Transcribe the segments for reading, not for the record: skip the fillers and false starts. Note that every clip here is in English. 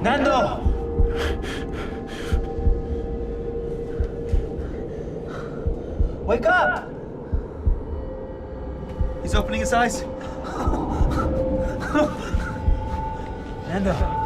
Nando! Wake up! He's opening his eyes. Nando.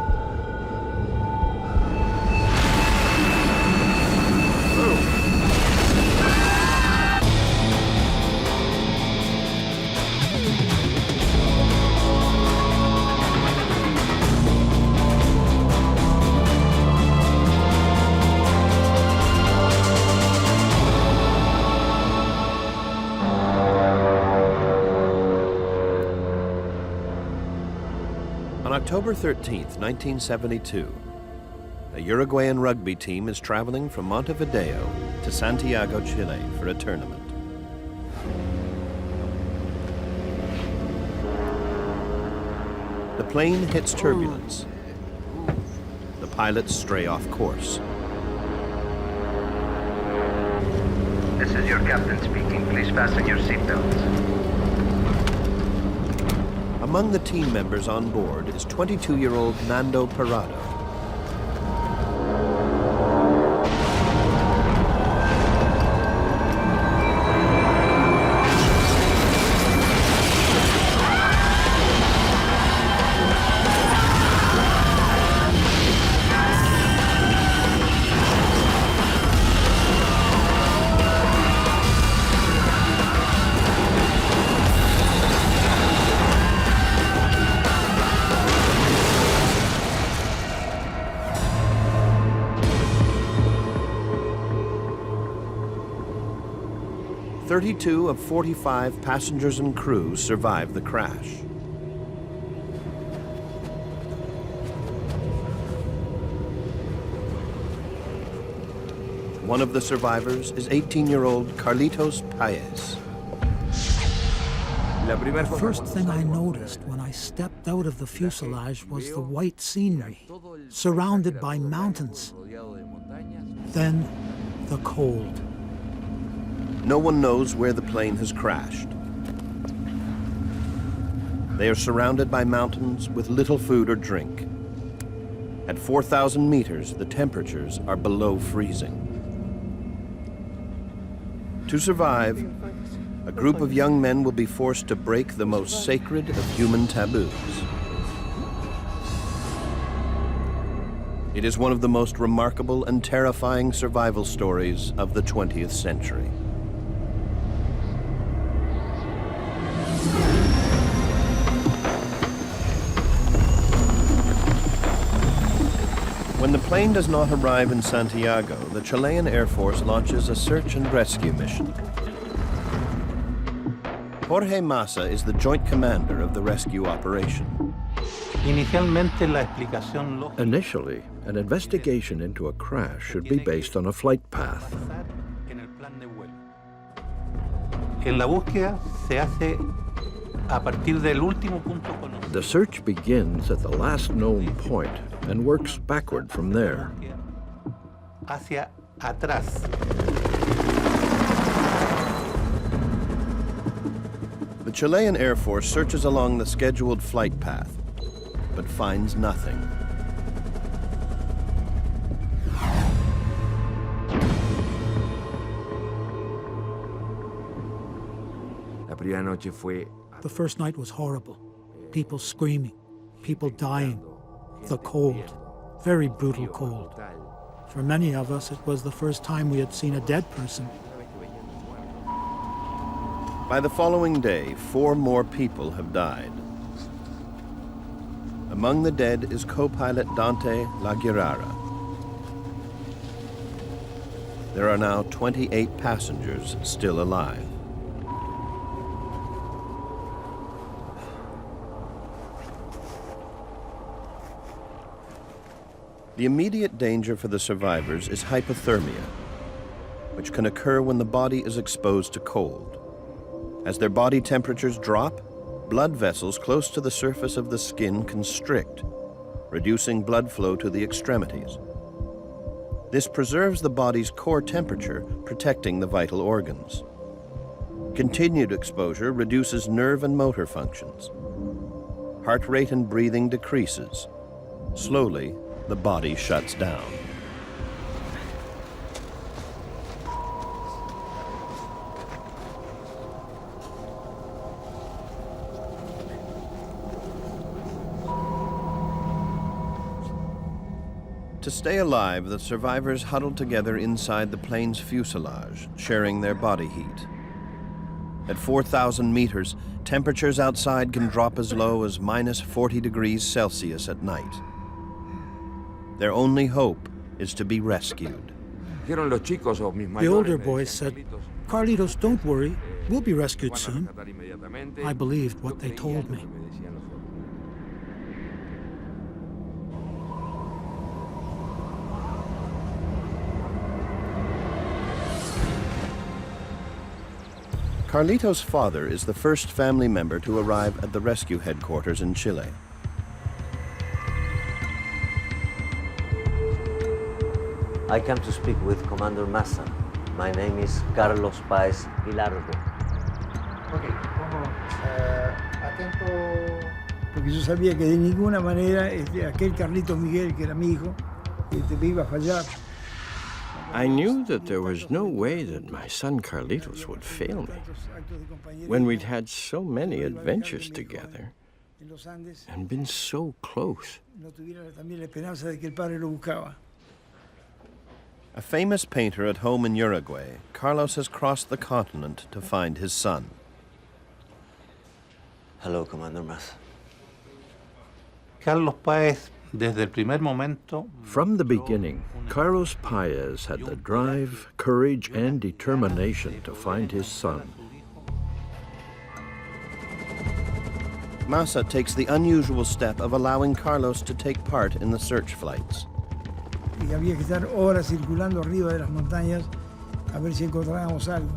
On October 13th, 1972, a Uruguayan rugby team is traveling from Montevideo to Santiago, Chile for a tournament. The plane hits turbulence. The pilots stray off course. This is your captain speaking. Please fasten your seatbelts. Among the team members on board is 22-year-old Nando Parado. Thirty-two of 45 passengers and crew survived the crash. One of the survivors is 18-year-old Carlitos Paez. The first thing I noticed when I stepped out of the fuselage was the white scenery, surrounded by mountains. Then, the cold. No one knows where the plane has crashed. They are surrounded by mountains with little food or drink. At 4,000 meters, the temperatures are below freezing. To survive, a group of young men will be forced to break the most sacred of human taboos. It is one of the most remarkable and terrifying survival stories of the 20th century. When the plane does not arrive in Santiago, the Chilean Air Force launches a search and rescue mission. Jorge Massa is the joint commander of the rescue operation. Initially, an investigation into a crash should be based on a flight path. The search begins at the last known point and works backward from there. The Chilean Air Force searches along the scheduled flight path, but finds nothing. The first night was horrible. People screaming, people dying, the cold, very brutal cold. For many of us, it was the first time we had seen a dead person. By the following day, 4 more people have died. Among the dead is co-pilot Dante Laguirara. There are now 28 passengers still alive. The immediate danger for the survivors is hypothermia, which can occur when the body is exposed to cold. As their body temperatures drop, blood vessels close to the surface of the skin constrict, reducing blood flow to the extremities. This preserves the body's core temperature, protecting the vital organs. Continued exposure reduces nerve and motor functions. Heart rate and breathing decreases. Slowly, the body shuts down. To stay alive, the survivors huddled together inside the plane's fuselage, sharing their body heat. At 4,000 meters, temperatures outside can drop as low as minus 40 degrees Celsius at night. Their only hope is to be rescued. The older boys said, "Carlitos, don't worry, we'll be rescued soon." I believed what they told me. Carlitos' father is the first family member to arrive at the rescue headquarters in Chile. I come to speak with Commander Massa. My name is Carlos Páez Hilardo. Ok, vamos atento, porque yo sabía que de ninguna manera aquel Carlitos Miguel, que era mi hijo, me iba a fallar. I knew that there was no way that my son Carlitos would fail me when we'd had so many adventures together and been so close. A famous painter at home in Uruguay, Carlos has crossed the continent to find his son. Hello, Commander Massa. Carlos Páez, desde el primer momento. From the beginning, Carlos Páez had the drive, courage, and determination to find his son. Massa takes the unusual step of allowing Carlos to take part in the search flights. Y había que estar horas circulando arriba de las montañas a ver si encontrábamos algo.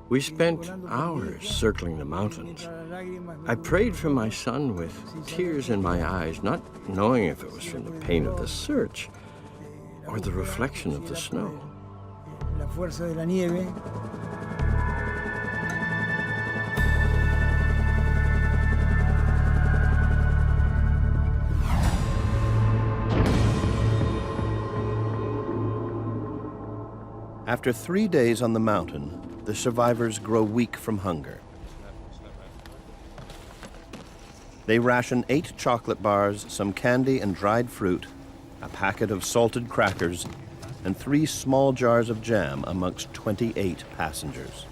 We spent hours circling the mountains. I prayed for my son with tears in my eyes, not knowing if it was from the pain of the search or the reflection of the snow. La fuerza de la nieve. After 3 days on the mountain, the survivors grow weak from hunger. They ration 8 chocolate bars, some candy and dried fruit, a packet of salted crackers, and 3 small jars of jam amongst 28 passengers.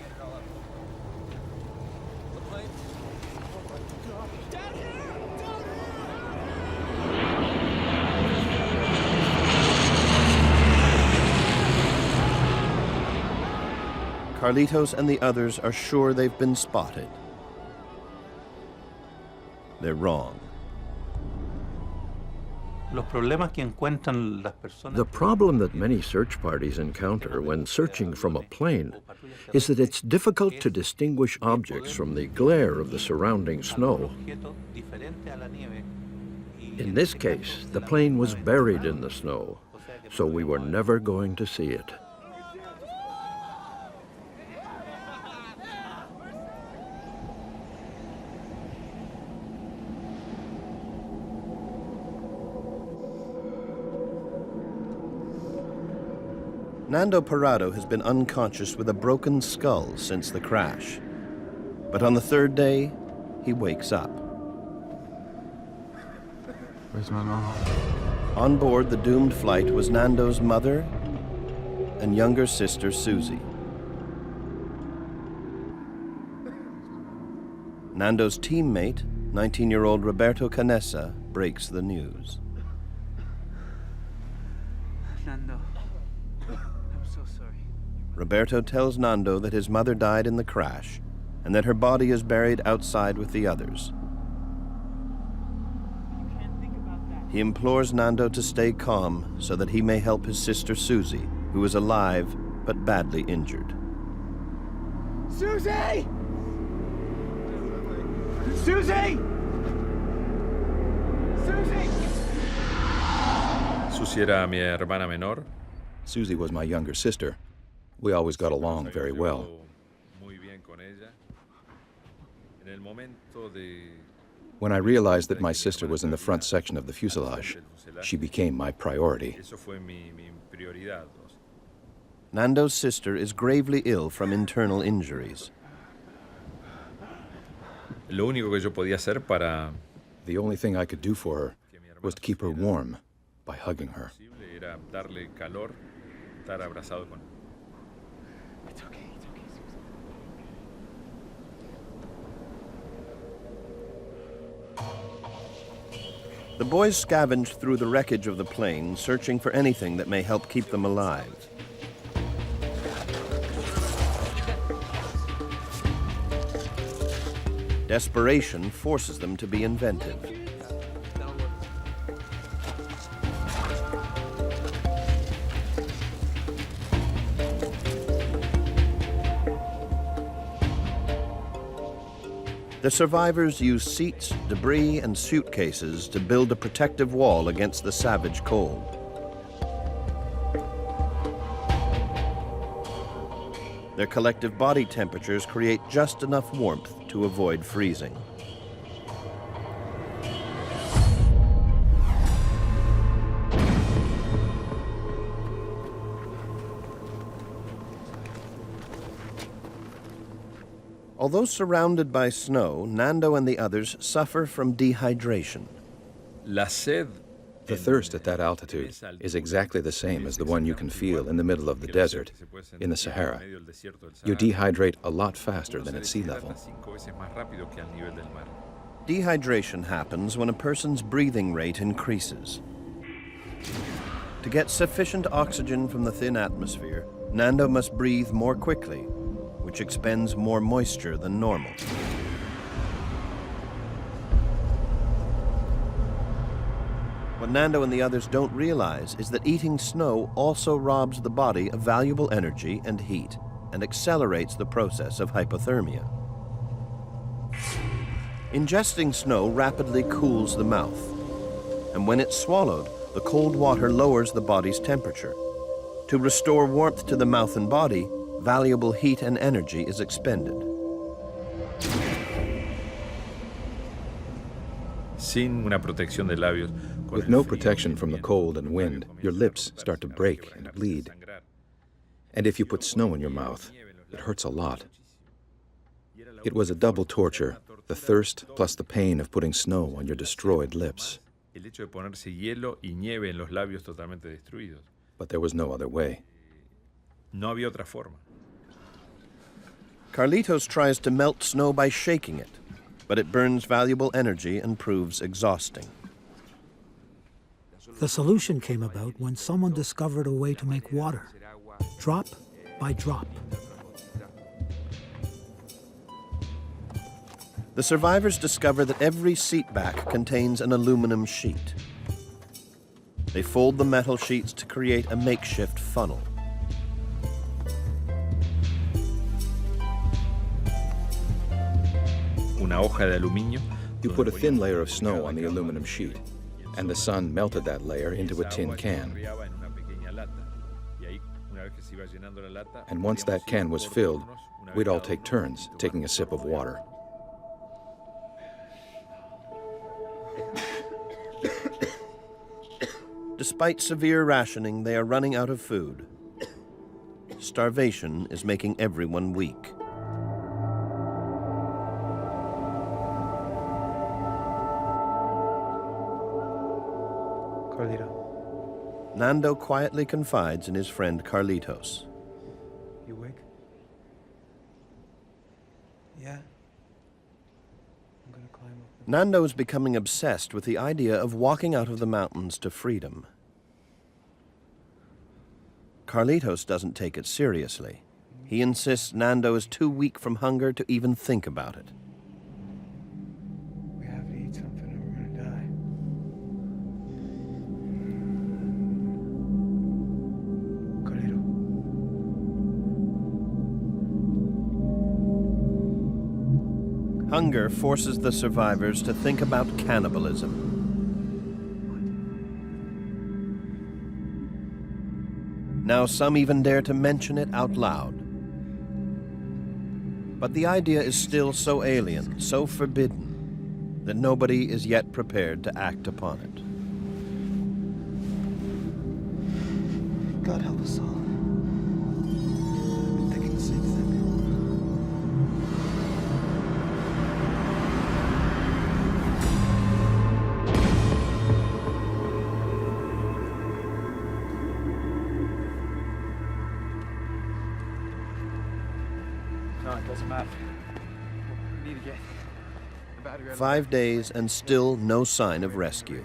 Carlitos and the others are sure they've been spotted. They're wrong. Los problemas que encuentran las personas. The problem that many search parties encounter when searching from a plane is that it's difficult to distinguish objects from the glare of the surrounding snow. In this case, the plane was buried in the snow, so we were never going to see it. Nando Parado has been unconscious with a broken skull since the crash. But on the 3rd day, he wakes up. Where's my mom? On board the doomed flight was Nando's mother and younger sister, Susie. Nando's teammate, 19-year-old Roberto Canessa, breaks the news. Nando. So sorry. Roberto tells Nando that his mother died in the crash and that her body is buried outside with the others. He implores Nando to stay calm so that he may help his sister Susie, who is alive but badly injured. Susie! Susie! Susie! Susie era mi hermana menor. Susie was my younger sister. We always got along very well. When I realized that my sister was in the front section of the fuselage, she became my priority. Nando's sister is gravely ill from internal injuries. Lo único que yo podía hacer para The only thing I could do for her was to keep her warm by hugging her. era darle calor, estar abrazado con. The boys scavenge through the wreckage of the plane, searching for anything that may help keep them alive. Desperation forces them to be inventive. The survivors use seats, debris, and suitcases to build a protective wall against the savage cold. Their collective body temperatures create just enough warmth to avoid freezing. Although surrounded by snow, Nando and the others suffer from dehydration. La sed. The thirst at that altitude is exactly the same as the one you can feel in the middle of the desert, in the Sahara. You dehydrate a lot faster than at sea level. Dehydration happens when a person's breathing rate increases. To get sufficient oxygen from the thin atmosphere, Nando must breathe more quickly, which expends more moisture than normal. What Nando and the others don't realize is that eating snow also robs the body of valuable energy and heat and accelerates the process of hypothermia. Ingesting snow rapidly cools the mouth, and when it's swallowed, the cold water lowers the body's temperature. To restore warmth to the mouth and body, valuable heat and energy is expended. Sin una protección de labios. With no protection from the cold and wind, your lips start to break and bleed. And if you put snow in your mouth, it hurts a lot. It was a double torture, the thirst plus the pain of putting snow on your destroyed lips. El hecho de ponerse hielo y nieve en los labios totalmente destruidos. But there was no other way. No había otra forma. Carlitos tries to melt snow by shaking it, but it burns valuable energy and proves exhausting. The solution came about when someone discovered a way to make water, drop by drop. The survivors discover that every seat back contains an aluminum sheet. They fold the metal sheets to create a makeshift funnel. Una hoja de aluminio. You put a thin layer of snow on the aluminum sheet, and the sun melted that layer into a tin can. And once that can was filled, we'd all take turns taking a sip of water. Despite severe rationing, they are running out of food. Starvation is making everyone weak. Carlito. Nando quietly confides in his friend Carlitos. You awake? Yeah. I'm gonna climb up. Nando is becoming obsessed with the idea of walking out of the mountains to freedom. Carlitos doesn't take it seriously. He insists Nando is too weak from hunger to even think about it. We have to eat something or we're gonna die. Carlito. Hunger forces the survivors to think about cannibalism. Now some even dare to mention it out loud. But the idea is still so alien, so forbidden, that nobody is yet prepared to act upon it. God help us all. I've been thinking the same thing. No, it doesn't matter. We need to get the battery. 5 days and still no sign of rescue.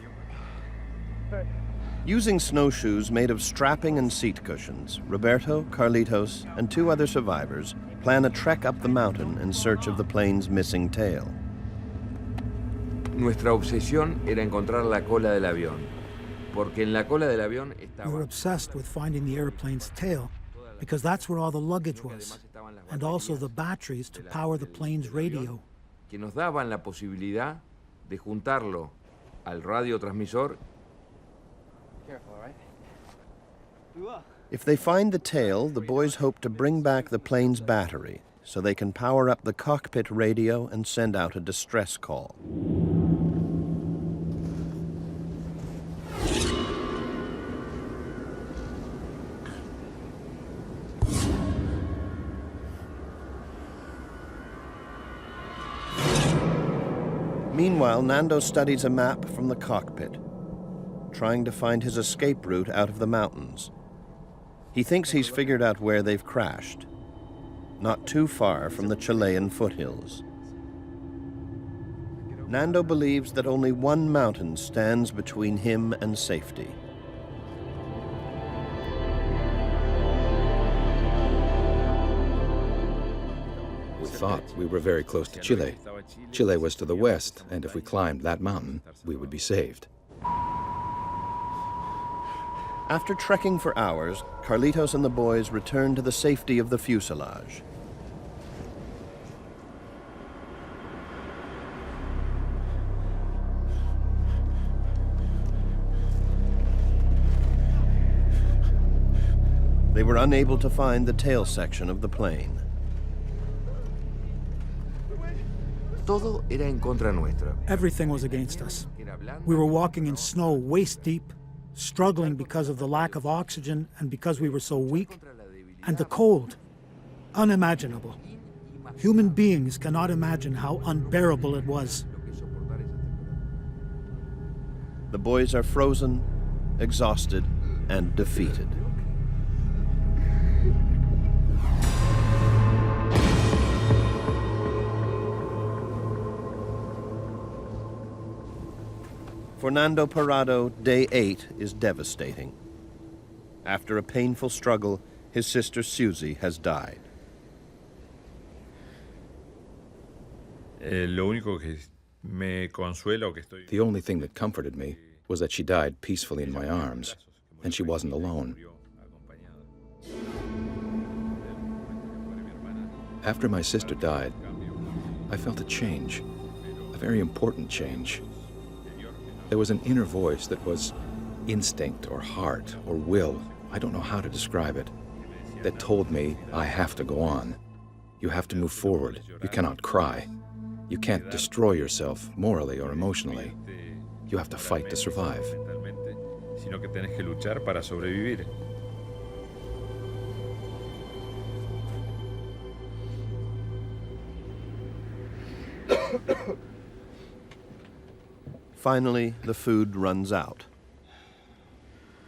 Using snowshoes made of strapping and seat cushions, Roberto, Carlitos, and 2 other survivors plan a trek up the mountain in search of the plane's missing tail. Nuestra obsesión era encontrar la cola del avión, porque en la cola del avión We estaba. were obsessed with finding the airplane's tail because that's where all the luggage was, and also the batteries to power the plane's radio. Que nos daban la posibilidad de juntarlo al radiotransmisor. Careful, all right? We will. If they find the tail, the boys hope to bring back the plane's battery so they can power up the cockpit radio and send out a distress call. Meanwhile, Nando studies a map from the cockpit, trying to find his escape route out of the mountains. He thinks he's figured out where they've crashed, not too far from the Chilean foothills. Nando believes that only one mountain stands between him and safety. We thought we were very close to Chile. Chile was to the west, and if we climbed that mountain, we would be saved. After trekking for hours, Carlitos and the boys return to the safety of the fuselage. They were unable to find the tail section of the plane. Todo era en contra nuestra. Everything was against us. We were walking in snow waist deep, struggling because of the lack of oxygen and because we were so weak. And the cold, unimaginable. Human beings cannot imagine how unbearable it was. The boys are frozen, exhausted, and defeated. For Nando Parrado, day 8 is devastating. After a painful struggle, his sister Susie has died. The only thing that comforted me was that she died peacefully in my arms, and she wasn't alone. After my sister died, I felt a change, a very important change. There was an inner voice that was instinct or heart or will, I don't know how to describe it, that told me I have to go on. You have to move forward. You cannot cry. You can't destroy yourself morally or emotionally. You have to fight to survive. Sino que tenés que luchar para sobrevivir. Finally, the food runs out.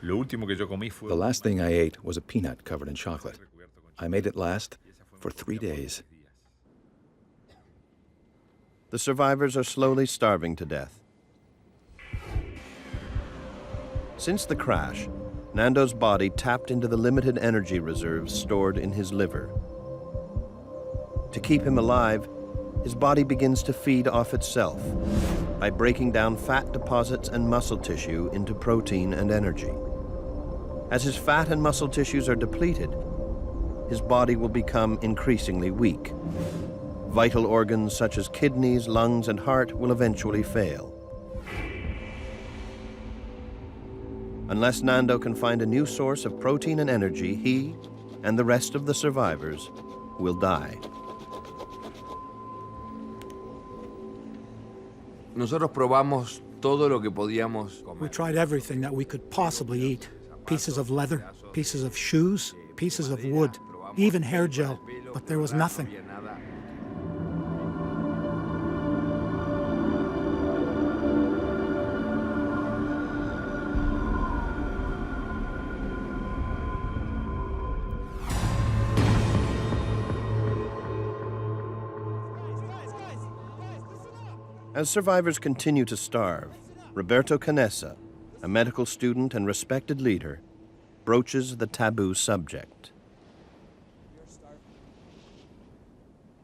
The last thing I ate was a peanut covered in chocolate. I made it last for 3 days. The survivors are slowly starving to death. Since the crash, Nando's body tapped into the limited energy reserves stored in his liver. To keep him alive, his body begins to feed off itself by breaking down fat deposits and muscle tissue into protein and energy. As his fat and muscle tissues are depleted, his body will become increasingly weak. Vital organs such as kidneys, lungs, and heart will eventually fail. Unless Nando can find a new source of protein and energy, he and the rest of the survivors will die. Nosotros probamos todo lo que podíamos We comer. tried everything that we could possibly eat. Pieces of leather, pieces of shoes, pieces of wood, even hair gel, but there was nothing. As survivors continue to starve, Roberto Canessa, a medical student and respected leader, broaches the taboo subject.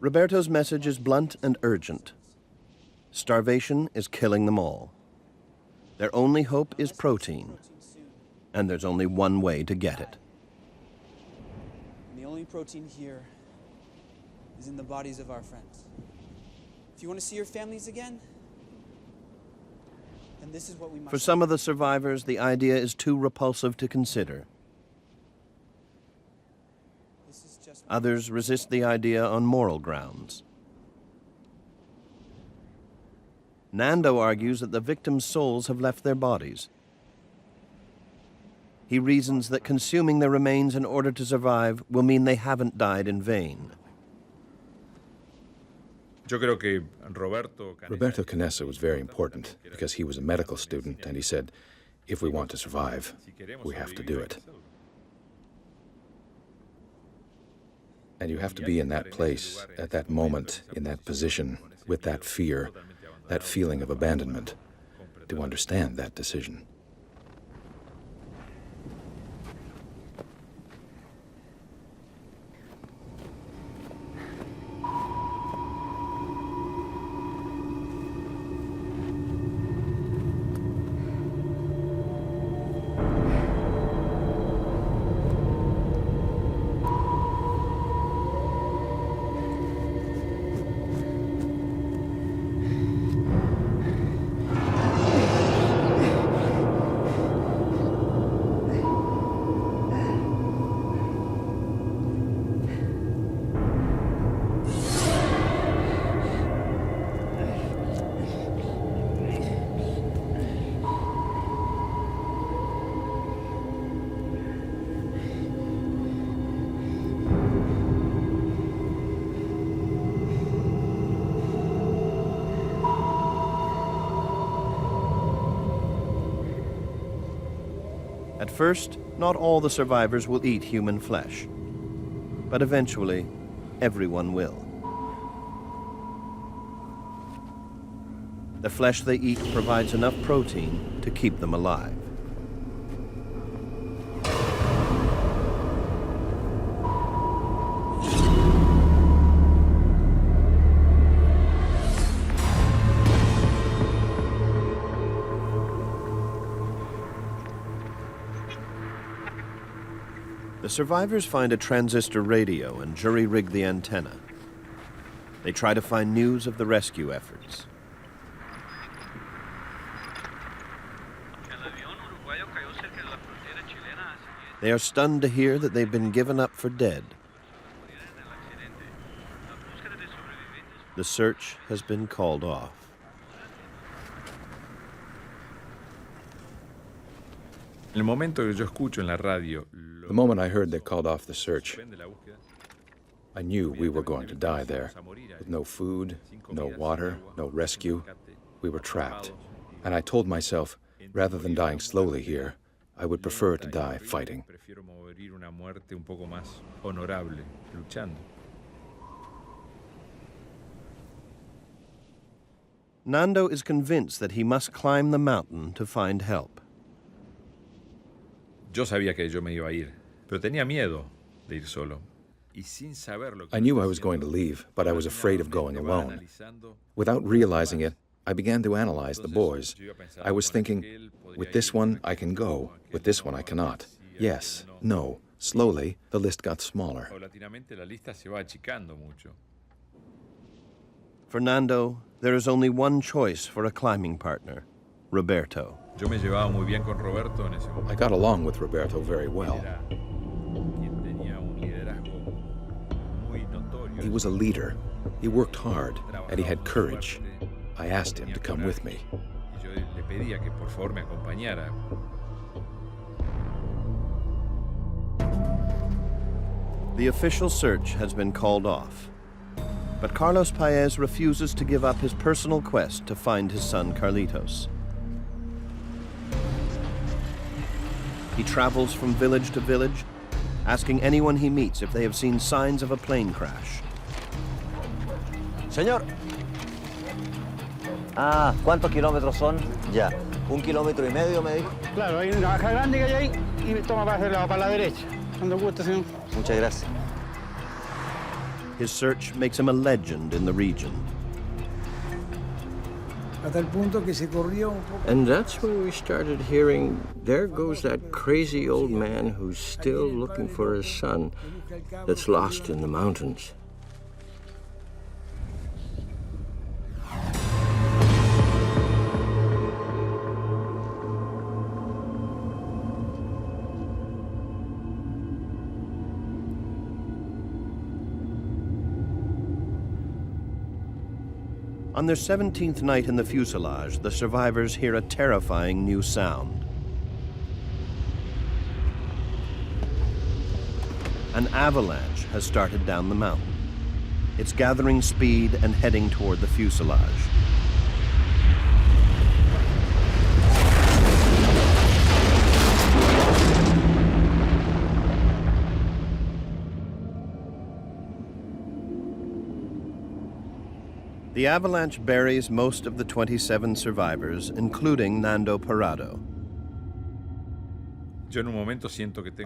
Roberto's message is blunt and urgent. Starvation is killing them all. Their only hope is protein, and there's only one way to get it. And the only protein here is in the bodies of our friends. If you want to see your families again, then this is what we must For some of the survivors, the idea is too repulsive to consider. Others resist the idea on moral grounds. Nando argues that the victims' souls have left their bodies. He reasons that consuming their remains in order to survive will mean they haven't died in vain. Roberto Canessa was very important because he was a medical student, and he said, if we want to survive, we have to do it. And you have to be in that place, at that moment, in that position, with that fear, that feeling of abandonment, to understand that decision. At first, not all the survivors will eat human flesh, but eventually, everyone will. The flesh they eat provides enough protein to keep them alive. The survivors find a transistor radio and jury-rig the antenna. They try to find news of the rescue efforts. They are stunned to hear that they've been given up for dead. The search has been called off. El momento que yo escucho en la radio, The moment I heard they called off the search, I knew we were going to die there, with no food, no water, no rescue. We were trapped. And I told myself, rather than dying slowly here, I would prefer to die fighting. prefiero morir una muerte un poco más honorable, luchando. Nando is convinced that he must climb the mountain to find help. Yo sabía que yo me iba a ir, pero tenía miedo de ir solo. Y sin saber lo que I knew I was going to leave, but I was afraid of going alone. Without realizing it, I began to analyze the boys. I was thinking, with this one I can go, with this one I cannot. Yes, no. Slowly, the list got smaller. Paulatinamente la lista se va achicando mucho. For Nando, there is only one choice for a climbing partner, Roberto. Yo me llevaba muy bien con Roberto en ese momento. I got along with Roberto very well. Quien tenía un liderazgo muy notorio. He was a leader. He worked hard, and he had courage. I asked him to come with me. Yo le pedía que por favor me acompañara. The official search has been called off, but Carlos Paez refuses to give up his personal quest to find his son Carlitos. He travels from village to village, asking anyone he meets if they have seen signs of a plane crash. Señor. Ah, ¿cuántos kilómetros son? Ya. 1,5 kilómetros, me dijo. Claro, hay una baja grande que hay ahí y toma para la derecha. Cuando guste, señor. Muchas gracias. His search makes him a legend in the region. Hasta el punto que se corrió un poco. And that's when we started hearing, there goes that crazy old man who's still looking for his son that's lost in the mountains. On their 17th night in the fuselage, the survivors hear a terrifying new sound. An avalanche has started down the mountain. It's gathering speed and heading toward the fuselage. The avalanche buries most of the 27 survivors, including Nando Parrado.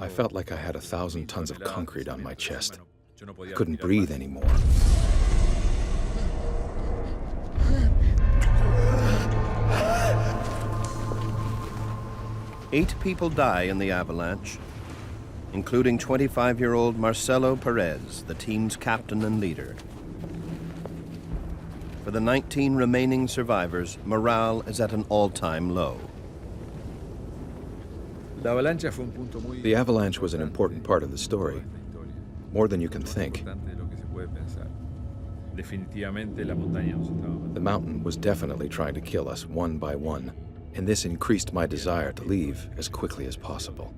I felt like I had 1,000 tons of concrete on my chest. I couldn't breathe anymore. Eight people die in the avalanche, including 25-year-old Marcelo Perez, the team's captain and leader. For the 19 remaining survivors, morale is at an all-time low. The avalanche was an important part of the story, more than you can think. The mountain was definitely trying to kill us one by one, and this increased my desire to leave as quickly as possible.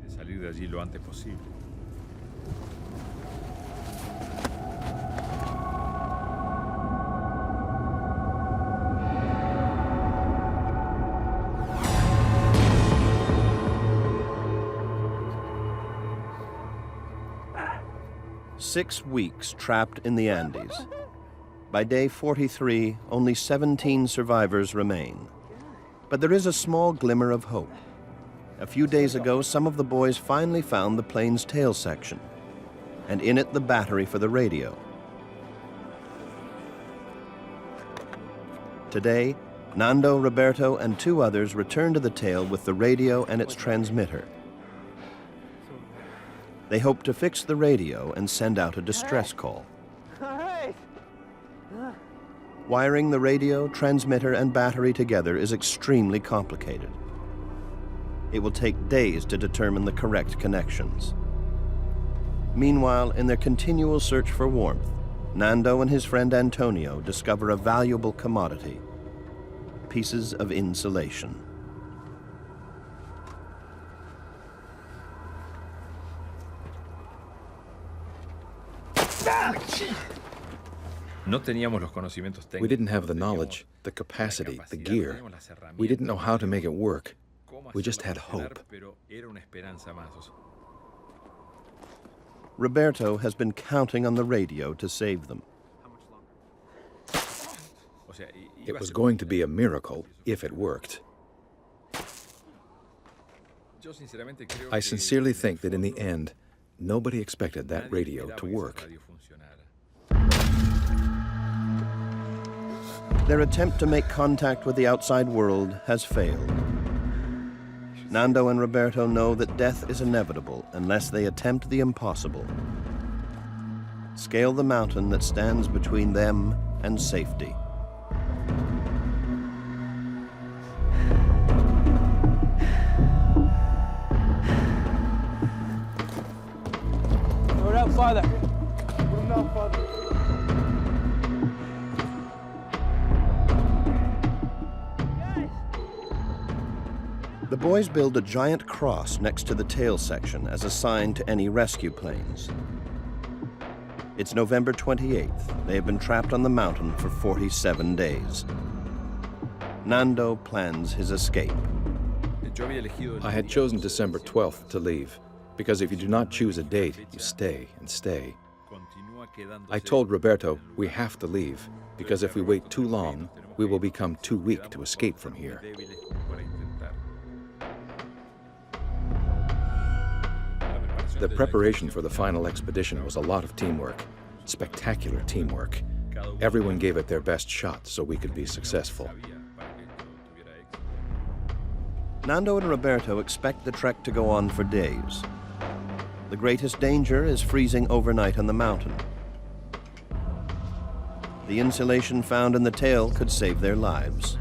6 weeks trapped in the Andes. By day 43, only 17 survivors remain. But there is a small glimmer of hope. A few days ago, some of the boys finally found the plane's tail section, and in it the battery for the radio. Today, Nando, Roberto, and 2 others return to the tail with the radio and its transmitter. They hope to fix the radio and send out a distress call. Wiring the radio, transmitter, and battery together is extremely complicated. It will take days to determine the correct connections. Meanwhile, in their continual search for warmth, Nando and his friend Antonio discover a valuable commodity: pieces of insulation. We didn't have the knowledge, the capacity, the gear. We didn't know how to make it work. We just had hope. Roberto has been counting on the radio to save them. It was going to be a miracle if it worked. I sincerely think that in the end, nobody expected that radio to work. Their attempt to make contact with the outside world has failed. Nando and Roberto know that death is inevitable unless they attempt the impossible: scale the mountain that stands between them and safety. We're out farther. The boys build a giant cross next to the tail section as a sign to any rescue planes. It's November 28th. They have been trapped on the mountain for 47 days. Nando plans his escape. I had chosen December 12th to leave, because if you do not choose a date, you stay and stay. I told Roberto we have to leave, because if we wait too long, we will become too weak to escape from here. The preparation for the final expedition was a lot of teamwork, spectacular teamwork. Everyone gave it their best shot so we could be successful. Nando and Roberto expect the trek to go on for days. The greatest danger is freezing overnight on the mountain. The insulation found in the tail could save their lives.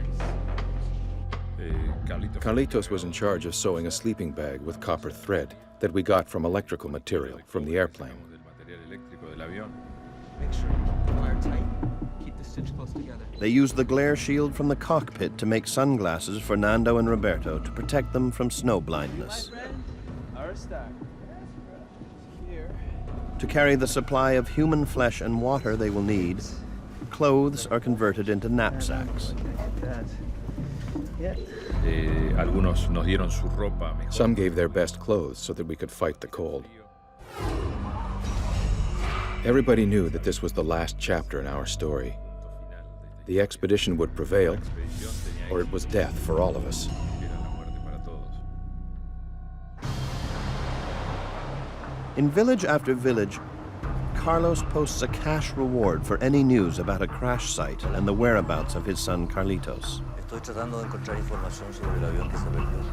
Carlitos was in charge of sewing a sleeping bag with copper thread that we got from electrical material from the airplane. Make sure you wire tight. Keep the stitch close together. They used the glare shield from the cockpit to make sunglasses for Nando and Roberto to protect them from snow blindness. To carry the supply of human flesh and water they will need, clothes are converted into knapsacks. Some gave their best clothes so that we could fight the cold. Everybody knew that this was the last chapter in our story. The expedition would prevail, or it was death for all of us. In village after village, Carlos posts a cash reward for any news about a crash site and the whereabouts of his son Carlitos. Estoy tratando de encontrar información sobre el avión que se perdió.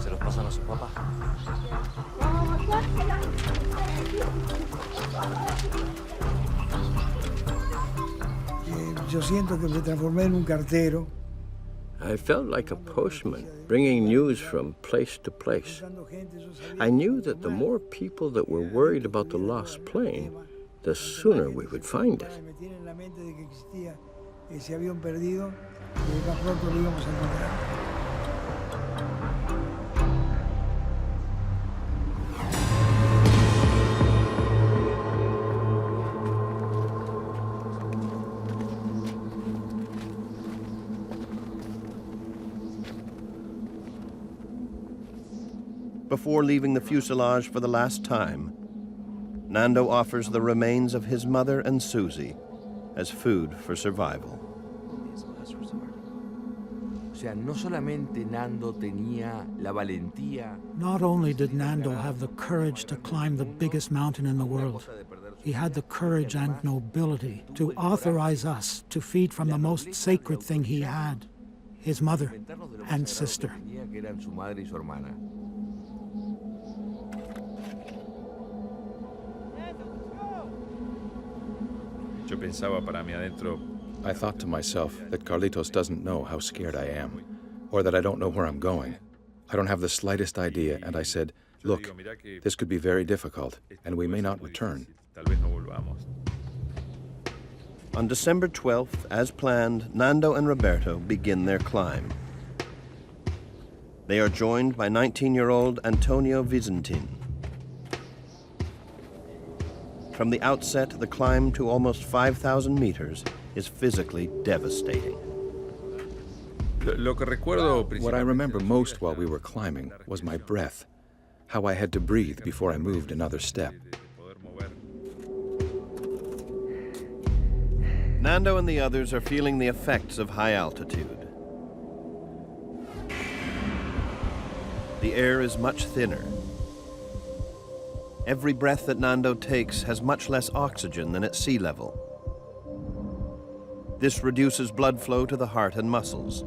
¿Se los pasan a su papá? Yo siento que me transformé en un cartero. I felt like a postman, bringing news from place to place. I knew that the more people that were worried about the lost plane, the sooner we would find it. Ese avión perdido, y más pronto lo íbamos a encontrar. Before leaving the fuselage for the last time, Nando offers the remains of his mother and Susie as food for survival. Not only did Nando have the courage to climb the biggest mountain in the world, he had the courage and nobility to authorize us to feed from the most sacred thing he had, his mother and sister. I thought to myself that Carlitos doesn't know how scared I am, or that I don't know where I'm going. I don't have the slightest idea, and I said, look, this could be very difficult, and we may not return. On December 12th, as planned, Nando and Roberto begin their climb. They are joined by 19-year-old Antonio Vicentin. From the outset, the climb to almost 5,000 meters is physically devastating. What I remember most while we were climbing was my breath, how I had to breathe before I moved another step. Nando and the others are feeling the effects of high altitude. The air is much thinner. Every breath that Nando takes has much less oxygen than at sea level. This reduces blood flow to the heart and muscles.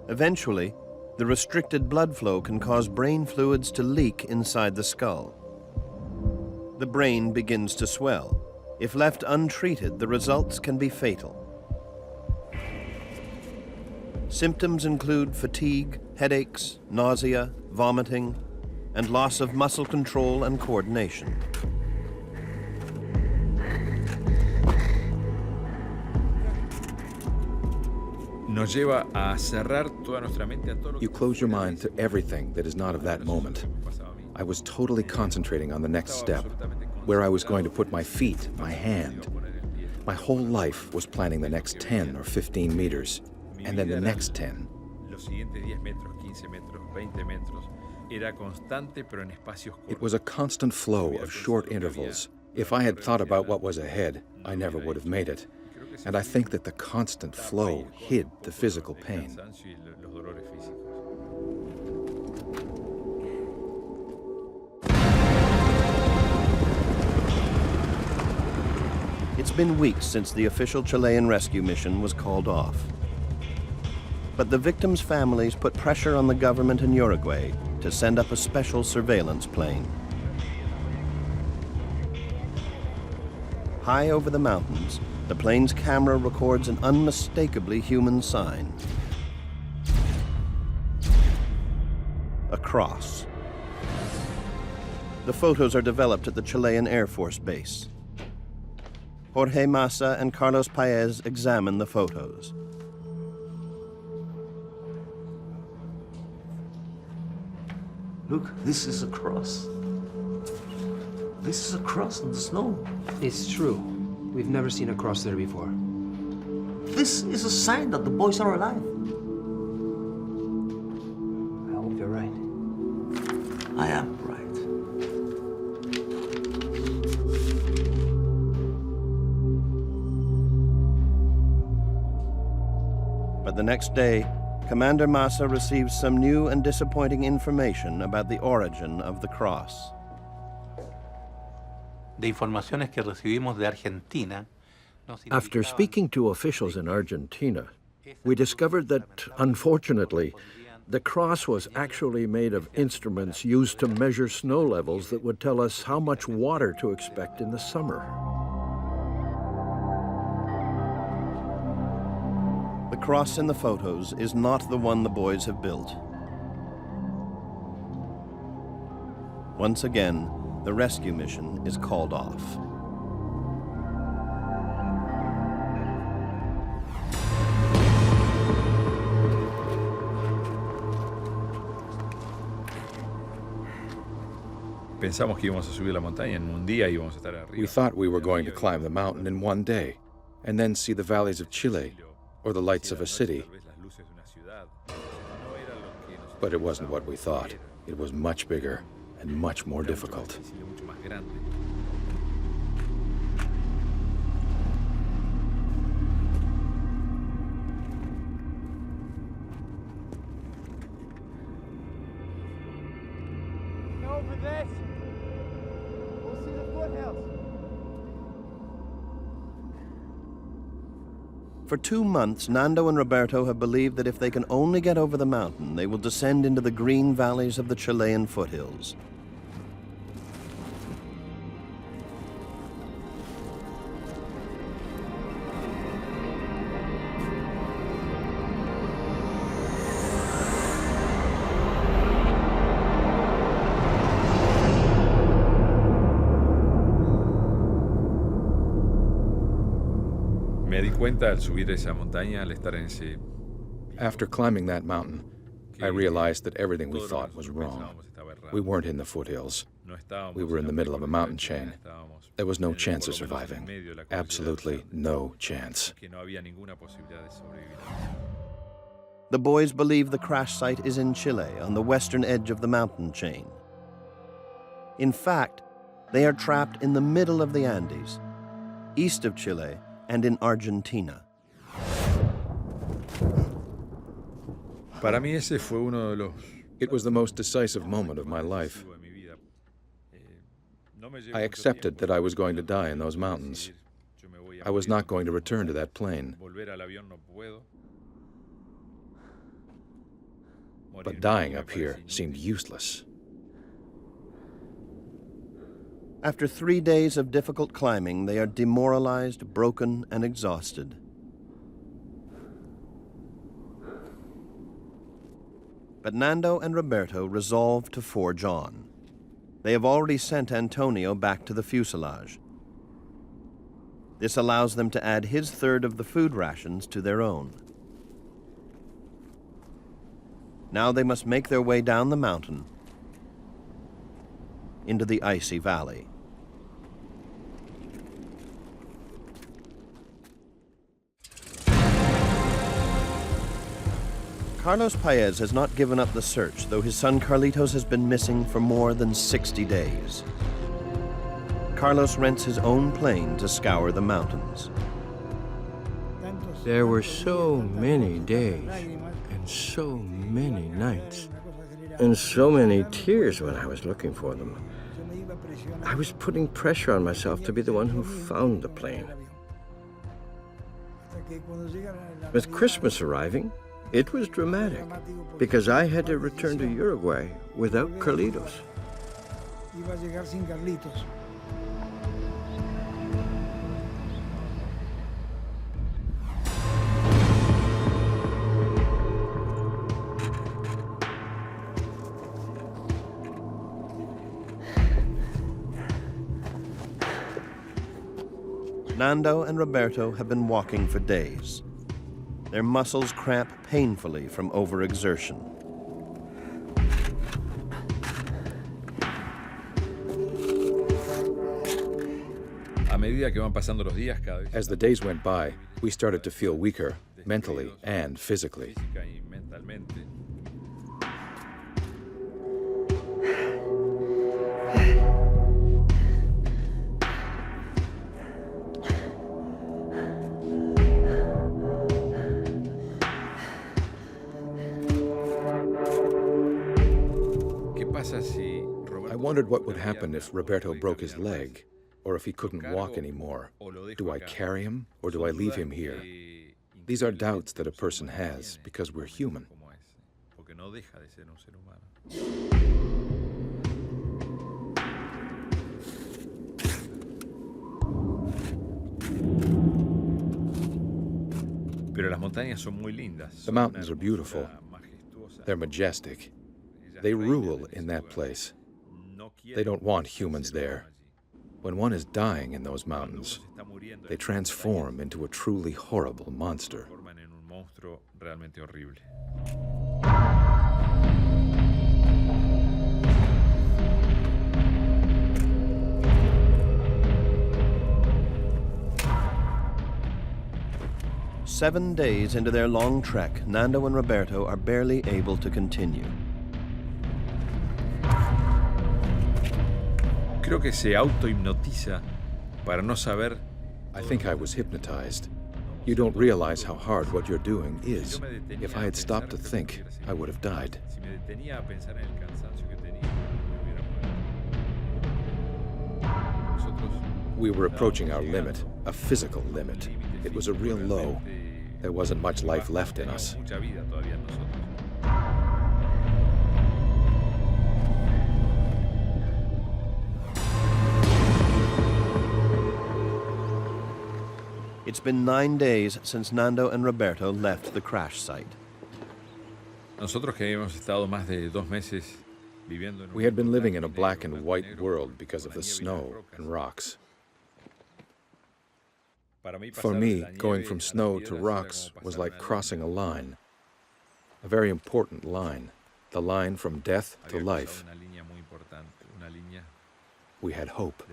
Eventually, the restricted blood flow can cause brain fluids to leak inside the skull. The brain begins to swell. If left untreated, the results can be fatal. Symptoms include fatigue, headaches, nausea, vomiting, and loss of muscle control and coordination. nos lleva a cerrar toda nuestra mente a todo lo que You close your mind to everything that is not of that moment. I was totally concentrating on the next step, where I was going to put my feet, my hand. My whole life was planning the next 10 or 15 meters, and then the next 10. los siguientes 10 metros, 15 metros, 20 metros. Era constante, pero en espacios cortos. It was a constant flow of short intervals. If I had thought about what was ahead, I never would have made it. And I think that the constant flow hid the physical pain. It's been weeks since the official Chilean rescue mission was called off. But the victims' families put pressure on the government in Uruguay to send up a special surveillance plane. High over the mountains, the plane's camera records an unmistakably human sign. A cross. The photos are developed at the Chilean Air Force Base. Jorge Massa and Carlos Paez examine the photos. Look, this is a cross. This is a cross on the snow. It's true. We've never seen a cross there before. This is a sign that the boys are alive. I hope you're right. I am right. But the next day, Commander Massa receives some new and disappointing information about the origin of the cross. De informaciones que recibimos de Argentina. After speaking to officials in Argentina, we discovered that, unfortunately, the cross was actually made of instruments used to measure snow levels that would tell us how much water to expect in the summer. The cross in the photos is not the one the boys have built. Once again, the rescue mission is called off. Pensamos que íbamos a subir la montaña en un día y íbamos a estar arriba. We thought we were going to climb the mountain in one day, and then see the valleys of Chile, or the lights of a city. But it wasn't what we thought. It was much bigger and much more difficult. Go for this. We'll see the foothills. For 2 months, Nando and Roberto have believed that if they can only get over the mountain, they will descend into the green valleys of the Chilean foothills. Me di cuenta al subir esa montaña, al estar en ese... After climbing that mountain, I realized that everything we thought was wrong. We weren't in the foothills. We were in the middle of a mountain chain. There was no chance of surviving. Absolutely no chance. The boys believe the crash site is in Chile, on the western edge of the mountain chain. In fact, they are trapped in the middle of the Andes, east of Chile and in Argentina. Para mí ese fue uno de los... It was the most decisive moment of my life. I accepted that I was going to die in those mountains. I was not going to return to that plane. But dying up here seemed useless. After 3 days of difficult climbing, they are demoralized, broken, and exhausted. But Nando and Roberto resolve to forge on. They have already sent Antonio back to the fuselage. This allows them to add his third of the food rations to their own. Now they must make their way down the mountain into the icy valley. Carlos Paez has not given up the search, though his son Carlitos has been missing for more than 60 days. Carlos rents his own plane to scour the mountains. There were so many days, and so many nights, and so many tears when I was looking for them. I was putting pressure on myself to be the one who found the plane. With Christmas arriving, it was dramatic, because I had to return to Uruguay without Carlitos. Nando and Roberto have been walking for days. Their muscles cramp painfully from overexertion. As the days went by, we started to feel weaker, mentally and physically. I wondered what would happen if Roberto broke his leg, or if he couldn't walk anymore. Do I carry him, or do I leave him here? These are doubts that a person has, because we're human. The mountains are beautiful. They're majestic. They rule in that place. They don't want humans there. When one is dying in those mountains, they transform into a truly horrible monster. Seven days into their long trek, Nando and Roberto are barely able to continue. Creo que se autohipnotiza para no saber. I think I was hypnotized. You don't realize how hard what you're doing is. If I had stopped to think, I would have died. We were approaching our limit, a physical limit. It was a real low. There wasn't much life left in us. It's been 9 days since Nando and Roberto left the crash site. We had been living in a black and white world because of the snow and rocks. For me, going from snow to rocks was like crossing a line, a very important line, the line from death to life. We had hope.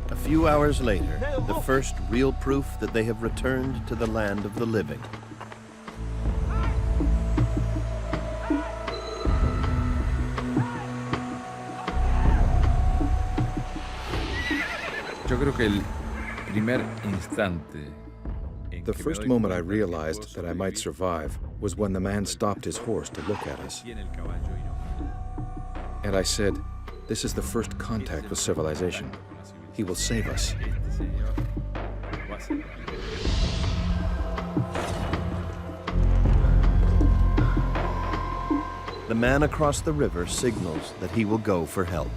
A few hours later, the first real proof that they have returned to the land of the living. The first moment I realized that I might survive was when the man stopped his horse to look at us. And I said, "This is the first contact with civilization. He will save us." The man across the river signals that he will go for help.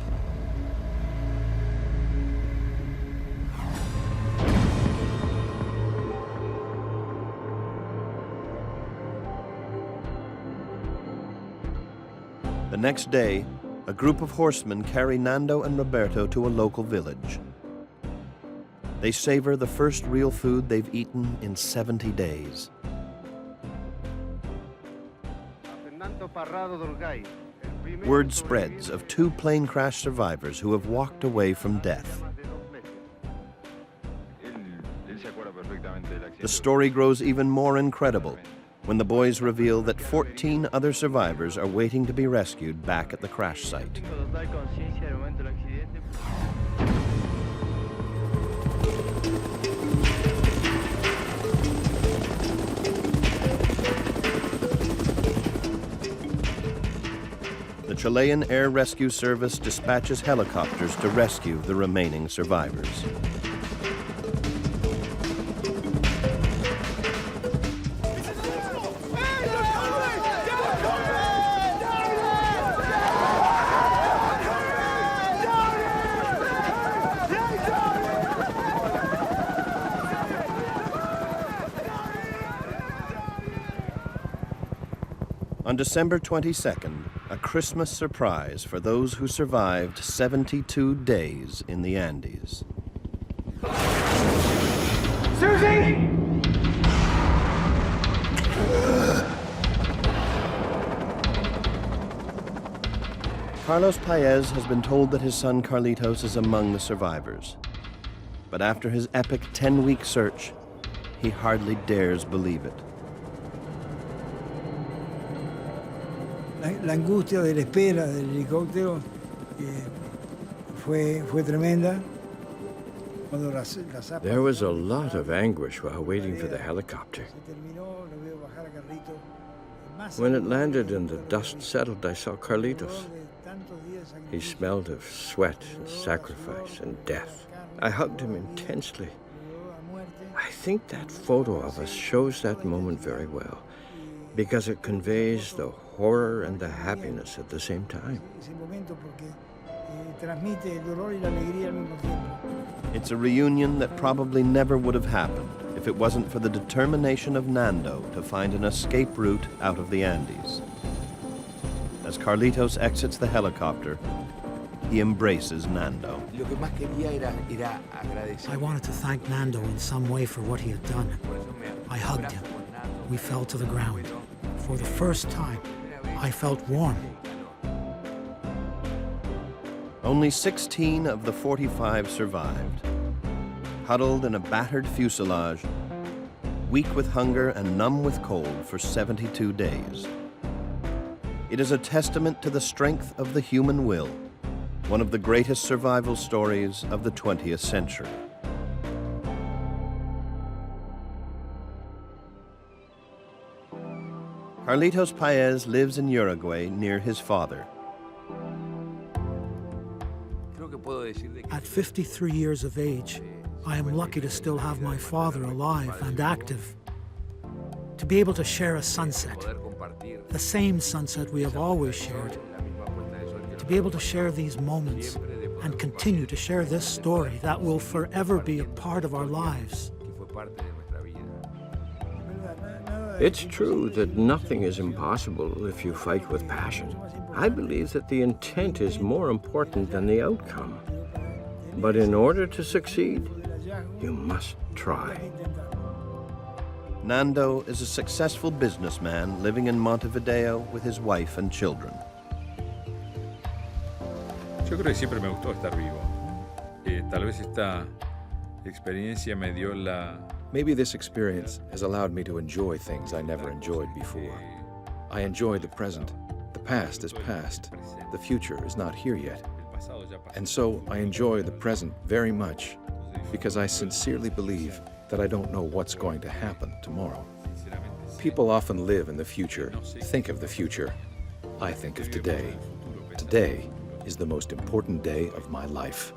The next day, a group of horsemen carry Nando and Roberto to a local village. They savor the first real food they've eaten in 70 days. Word spreads of 2 plane crash survivors who have walked away from death. The story grows even more incredible when the boys reveal that 14 other survivors are waiting to be rescued back at the crash site. The Chilean Air Rescue Service dispatches helicopters to rescue the remaining survivors. On December 22nd, a Christmas surprise for those who survived 72 days in the Andes. Susie! Carlos Paez has been told that his son Carlitos is among the survivors. But after his epic 10-week search, he hardly dares believe it. La angustia de la espera del helicóptero fue tremenda. There was a lot of anguish while waiting for the helicopter. When it landed and the dust settled, I saw Carlitos. He smelled of sweat and sacrifice and death. I hugged him intensely. I think that photo of us shows that moment very well, because it conveys the horror and the happiness at the same time. It's a reunion that probably never would have happened if it wasn't for the determination of Nando to find an escape route out of the Andes. As Carlitos exits the helicopter, he embraces Nando. I wanted to thank Nando in some way for what he had done. I hugged him. We fell to the ground. For the first time, I felt warm. Only 16 of the 45 survived, huddled in a battered fuselage, weak with hunger and numb with cold for 72 days. It is a testament to the strength of the human will, one of the greatest survival stories of the 20th century. Carlitos Paez lives in Uruguay near his father. At 53 years of age, I am lucky to still have my father alive and active. To be able to share a sunset, the same sunset we have always shared. To be able to share these moments and continue to share this story that will forever be a part of our lives. It's true that nothing is impossible if you fight with passion. I believe that the intent is more important than the outcome. But in order to succeed, you must try. Nando is a successful businessman living in Montevideo with his wife and children. Yo creo que siempre me gustó estar vivo. Tal vez esta experiencia me dio la... Maybe this experience has allowed me to enjoy things I never enjoyed before. I enjoy the present. The past is past. The future is not here yet. And so I enjoy the present very much because I sincerely believe that I don't know what's going to happen tomorrow. People often live in the future, think of the future. I think of today. Today is the most important day of my life.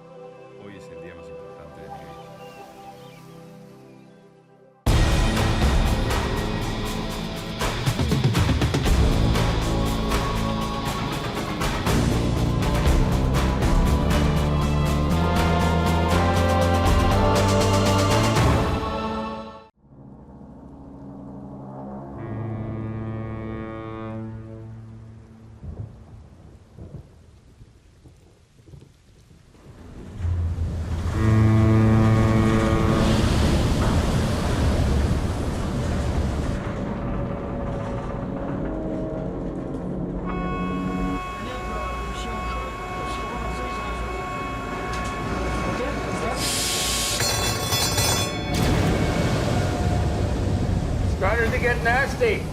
Starting to get nasty.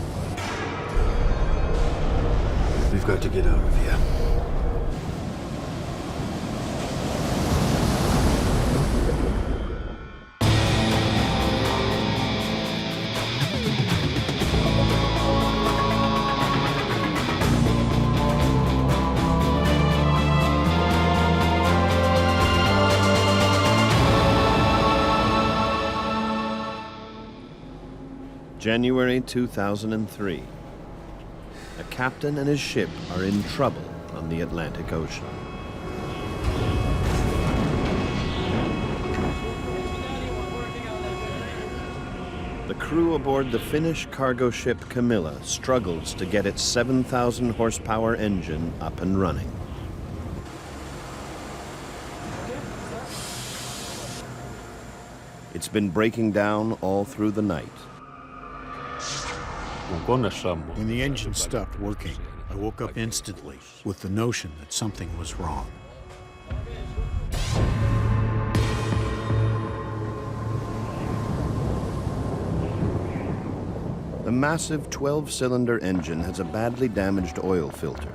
We've got to get out of here. January 2003. A captain and his ship are in trouble on the Atlantic Ocean. The crew aboard the Finnish cargo ship Camila struggles to get its 7,000 horsepower engine up and running. It's been breaking down all through the night. When the engine stopped working, I woke up instantly with the notion that something was wrong. The massive 12-cylinder engine has a badly damaged oil filter.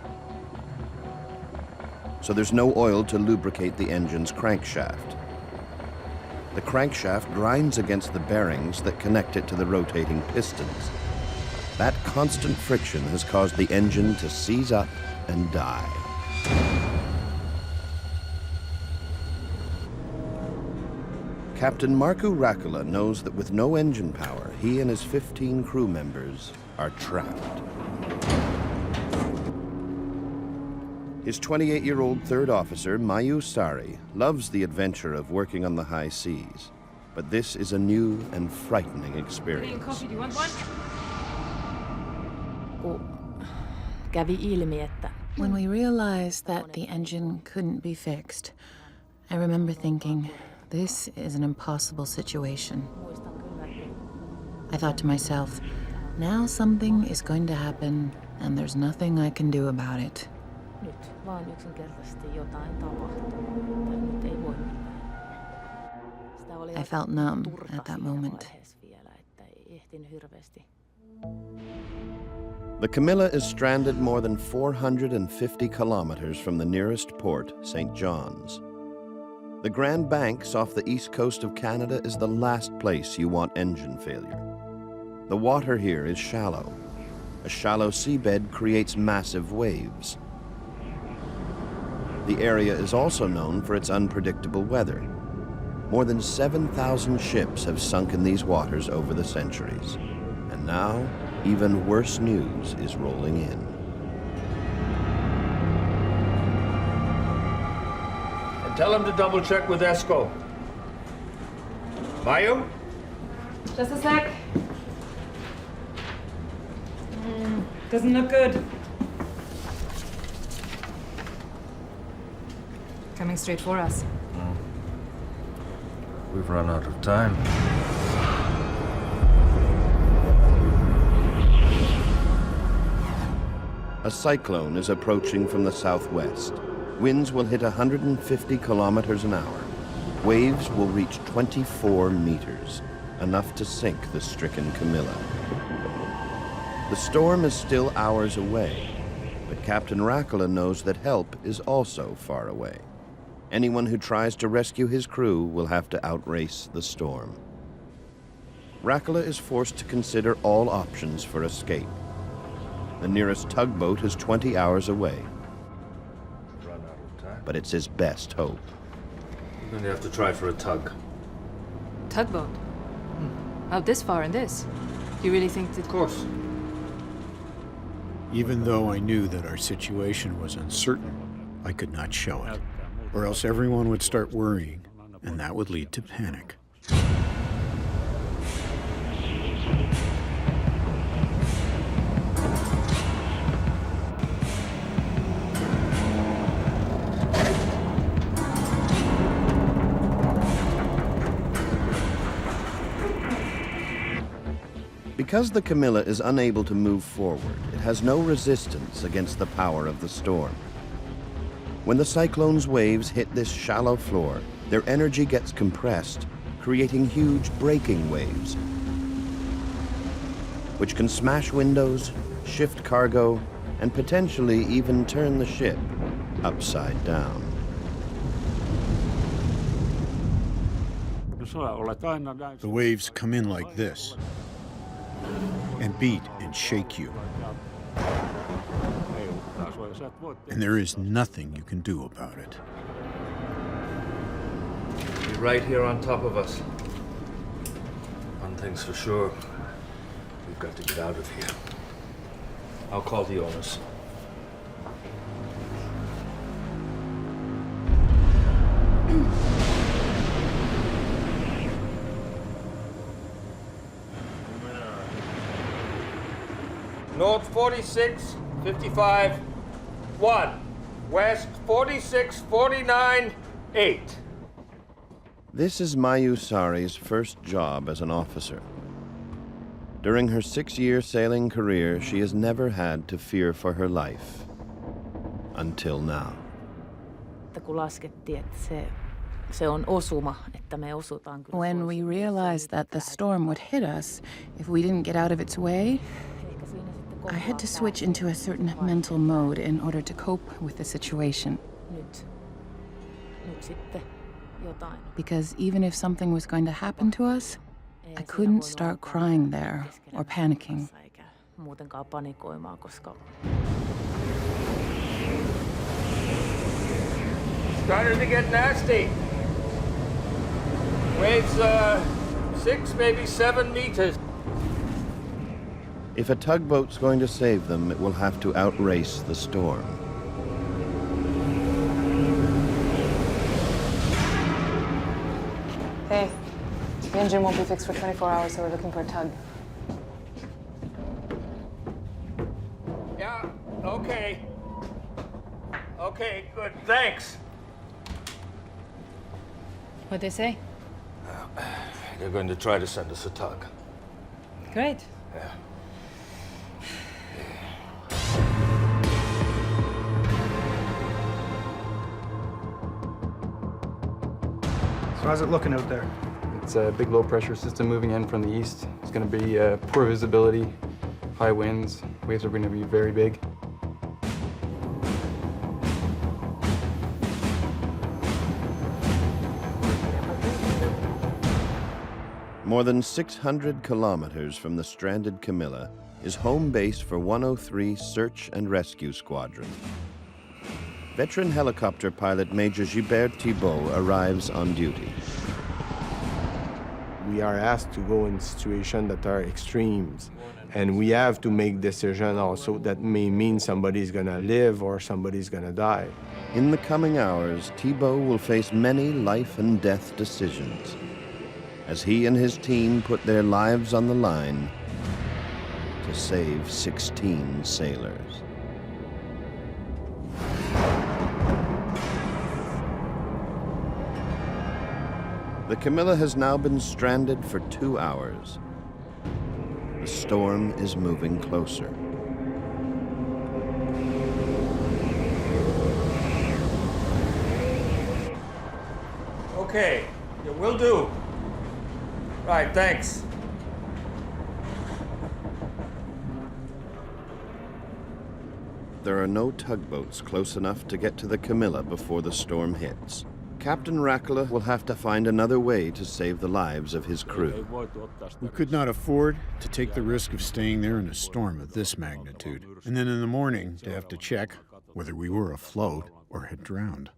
So there's no oil to lubricate the engine's crankshaft. The crankshaft grinds against the bearings that connect it to the rotating pistons. That constant friction has caused the engine to seize up and die. Captain Markku Rakula knows that with no engine power, he and his 15 crew members are trapped. His 28-year-old third officer, Mayu Sari, loves the adventure of working on the high seas. But this is a new and frightening experience. Coffee, do you want one? Kävi ilmi, että when we realized that the engine couldn't be fixed, I remember thinking, this is an impossible situation. I thought to myself, now something is going to happen and there's nothing I can do about it. I felt numb at that moment. The Camila is stranded more than 450 kilometers from the nearest port, St. John's. The Grand Banks off the east coast of Canada is the last place you want engine failure. The water here is shallow. A shallow seabed creates massive waves. The area is also known for its unpredictable weather. More than 7,000 ships have sunk in these waters over the centuries. And now, even worse news is rolling in. And tell him to double check with Esco. Mayu? Just a sec. Doesn't look good. Coming straight for us. We've run out of time. A cyclone is approaching from the southwest. Winds will hit 150 kilometers an hour. Waves will reach 24 meters, enough to sink the stricken Camila. The storm is still hours away, but Captain Rakula knows that help is also far away. Anyone who tries to rescue his crew will have to outrace the storm. Rakula is forced to consider all options for escape. The nearest tugboat is 20 hours away. Run out of time. But it's his best hope. We're going to have to try for a tug. Tugboat? Out this far in this? You really think that... Of course. Even though I knew that our situation was uncertain, I could not show it. Or else everyone would start worrying, and that would lead to panic. Because the Camila is unable to move forward, it has no resistance against the power of the storm. When the cyclone's waves hit this shallow floor, their energy gets compressed, creating huge breaking waves. which can smash windows, shift cargo, and potentially even turn the ship upside down. The waves come in like this and beat and shake you. And there is nothing you can do about it. Be right here on top of us. One thing's for sure. We've got to get out of here. I'll call the owners. North 46, 55, 1. West 46, 49, 8. This is Mayu Sari's first job as an officer. During her 6-year sailing career, she has never had to fear for her life. Until now. When we realized that the storm would hit us if we didn't get out of its way, I had to switch into a certain mental mode in order to cope with the situation. Because even if something was going to happen to us, I couldn't start crying there or panicking. Starting to get nasty. Waves 6, maybe 7 meters. If a tugboat's going to save them, it will have to outrace the storm. Hey, the engine won't be fixed for 24 hours, so we're looking for a tug. Yeah, okay. Okay, good, thanks. What'd they say? They're going to try to send us a tug. Great. Yeah. So how's it looking out there? It's a big low-pressure system moving in from the east. It's going to be poor visibility, high winds. Waves are going to be very big. More than 600 kilometers from the stranded Camila is home base for 103 Search and Rescue Squadron. Veteran helicopter pilot Major Gilbert Thibault arrives on duty. We are asked to go in situations that are extremes, and we have to make decisions also that may mean somebody's gonna live or somebody's gonna die. In the coming hours, Thibault will face many life and death decisions as he and his team put their lives on the line to save 16 sailors. The Camila has now been stranded for 2 hours. The storm is moving closer. Okay, yeah, will do. Right, thanks. There are no tugboats close enough to get to the Camila before the storm hits. Captain Rakula will have to find another way to save the lives of his crew. We could not afford to take the risk of staying there in a storm of this magnitude, and then in the morning to have to check whether we were afloat or had drowned.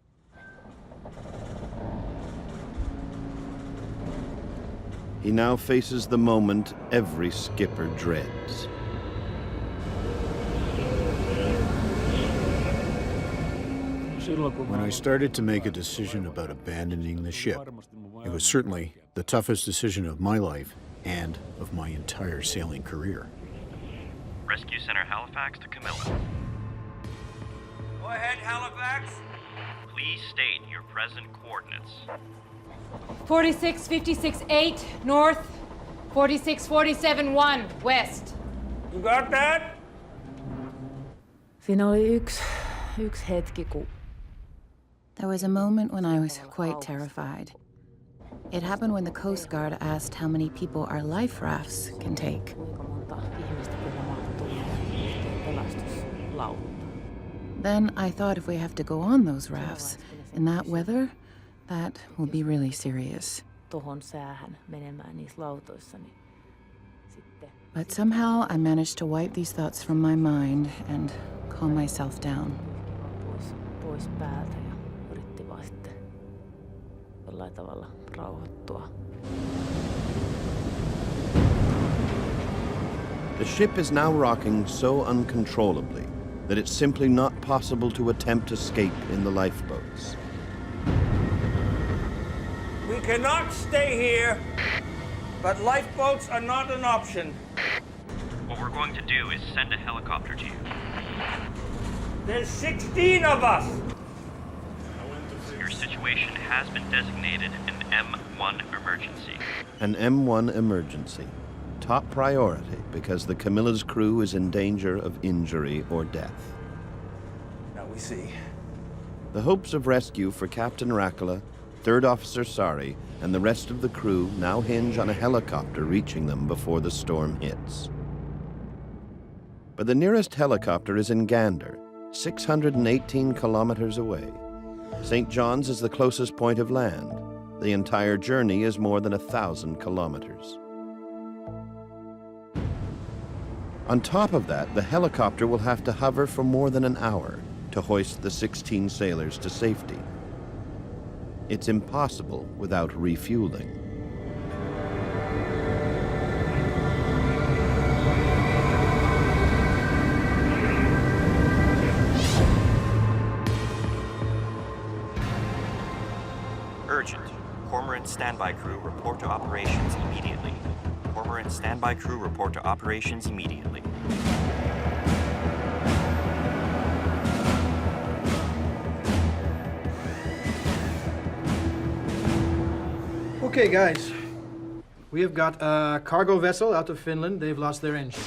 He now faces the moment every skipper dreads. When I started to make a decision about abandoning the ship, it was certainly the toughest decision of my life and of my entire sailing career. Rescue Center Halifax to Camila. Go ahead, Halifax. Please state your present coordinates. 46-56-8 north, 46-47-1 west. You got that? Siinä oli yksi hetki, kun... There was a moment when I was quite terrified. It happened when the Coast Guard asked how many people our life rafts can take. Then I thought if we have to go on those rafts in that weather, that will be really serious. But somehow I managed to wipe these thoughts from my mind and calm myself down. The ship is now rocking so uncontrollably that it's simply not possible to attempt escape in the lifeboats. We cannot stay here, but lifeboats are not an option. What we're going to do is send a helicopter to you. There's 16 of us! Your situation has been designated an M1 emergency. An M1 emergency. Top priority because the Camilla's crew is in danger of injury or death. Now we see. The hopes of rescue for Captain Rakela, Third Officer Sari, and the rest of the crew now hinge on a helicopter reaching them before the storm hits. But the nearest helicopter is in Gander, 618 kilometers away. St. John's is the closest point of land. The entire journey is more than 1,000 kilometers. On top of that, the helicopter will have to hover for more than an hour to hoist the 16 sailors to safety. It's impossible without refueling. Urgent. Cormorant standby crew report to operations immediately. Cormorant standby crew report to operations immediately. Okay, guys. We have got a cargo vessel out of Finland. They've lost their engine.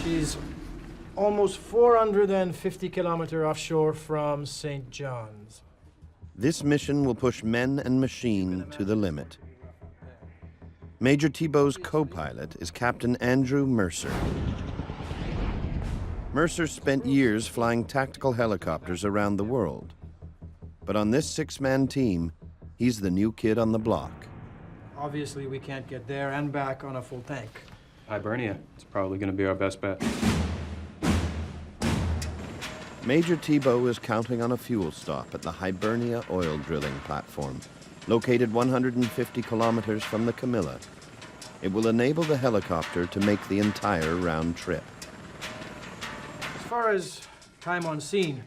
She's almost 450 kilometers offshore from St. John's. This mission will push men and machine to the limit. Major Thibault's co-pilot is Captain Andrew Mercer. Mercer spent years flying tactical helicopters around the world. But on this six-man team, he's the new kid on the block. Obviously, we can't get there and back on a full tank. Hibernia. It's probably going to be our best bet. Major Thibault is counting on a fuel stop at the Hibernia oil drilling platform, located 150 kilometers from the Camilla. It will enable the helicopter to make the entire round trip. As far as time on scene,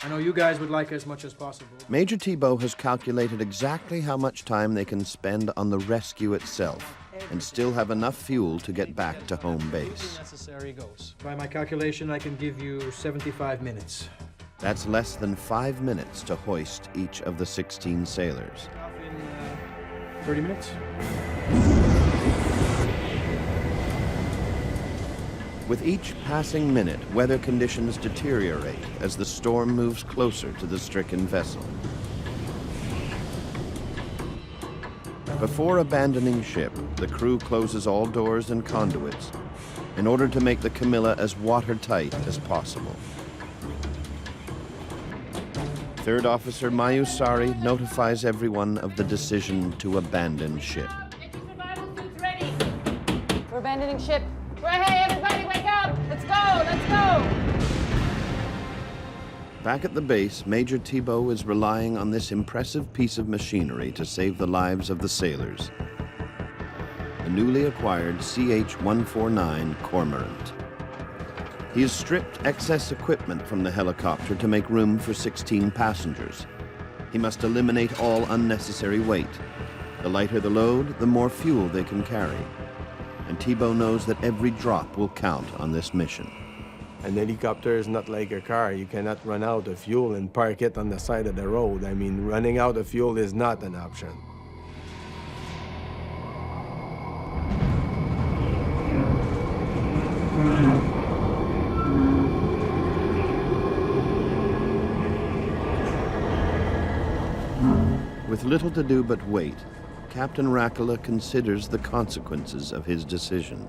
I know you guys would like as much as possible. Major Thibault has calculated exactly how much time they can spend on the rescue itself and still have enough fuel to get back to home base. Necessary goes. By my calculation, I can give you 75 minutes. That's less than 5 minutes to hoist each of the 16 sailors. In 30 minutes. With each passing minute, weather conditions deteriorate as the storm moves closer to the stricken vessel. Before abandoning ship, the crew closes all doors and conduits in order to make the Camilla as watertight as possible. Third Officer Mayusari notifies everyone of the decision to abandon ship. We're abandoning ship. Hey, everybody, wake up! Let's go! Let's go! Back at the base, Major Thibault is relying on this impressive piece of machinery to save the lives of the sailors. The newly acquired CH-149 Cormorant. He has stripped excess equipment from the helicopter to make room for 16 passengers. He must eliminate all unnecessary weight. The lighter the load, the more fuel they can carry. And Thibault knows that every drop will count on this mission. An helicopter is not like a car. You cannot run out of fuel and park it on the side of the road. I mean, running out of fuel is not an option. With little to do but wait, Captain Rakela considers the consequences of his decision.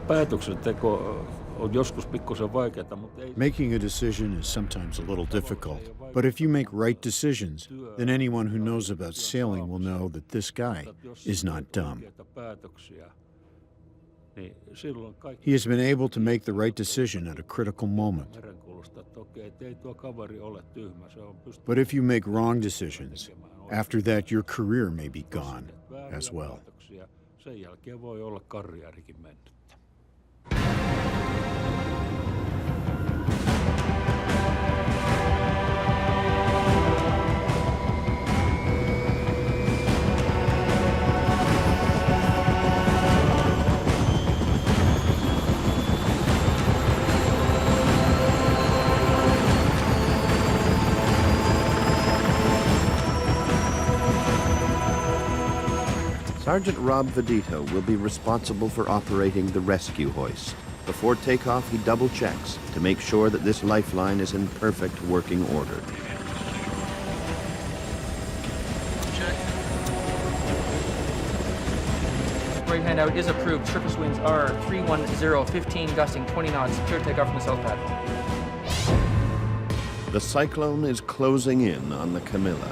päätöksenteko on joskus pikkusen vaikeaa, mutta ei... Making a decision is sometimes a little difficult, but if you make right decisions, then anyone who knows about sailing will know that this guy is not dumb. He has been able to make the right decision at a critical moment. But if you make wrong decisions, after that your career may be gone as well. Sen jälkeen voi olla karrierikin mennyt. Sergeant Rob Vedito will be responsible for operating the rescue hoist. Before takeoff, he double-checks to make sure that this lifeline is in perfect working order. Check. Right handout is approved. Surface winds are 310, 15, gusting 20 knots. Clear takeoff from the south pad. The cyclone is closing in on the Camila.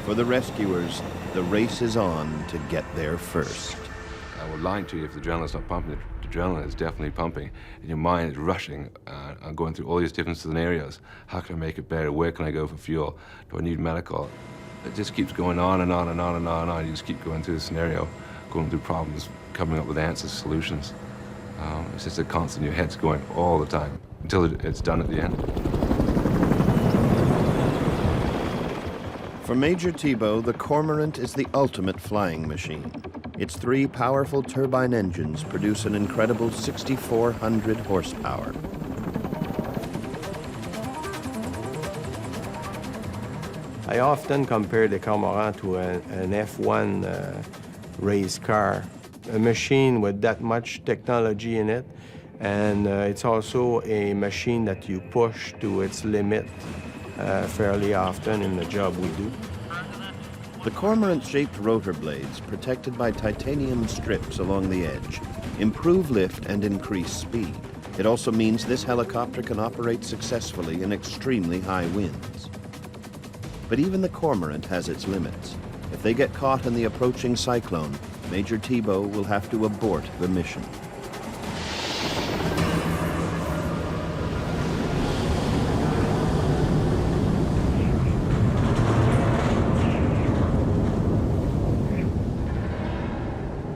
For the rescuers, the race is on to get there first. I would lie to you if the adrenaline's not pumping. The adrenaline is definitely pumping, and your mind is rushing. I'm going through all these different scenarios. How can I make it better? Where can I go for fuel? Do I need medical? It just keeps going on and on and on and on and on. You just keep going through the scenario, going through problems, coming up with answers, solutions. It's just a constant, your head's going all the time until it's done at the end. For Major Thibault, the Cormorant is the ultimate flying machine. Its 3 powerful turbine engines produce an incredible 6,400 horsepower. I often compare the Cormorant to an F1 race car, a machine with that much technology in it, and it's also a machine that you push to its limit fairly often in the job we do. The Cormorant-shaped rotor blades, protected by titanium strips along the edge, improve lift and increase speed. It also means this helicopter can operate successfully in extremely high winds. But even the Cormorant has its limits. If they get caught in the approaching cyclone, Major Thibault will have to abort the mission.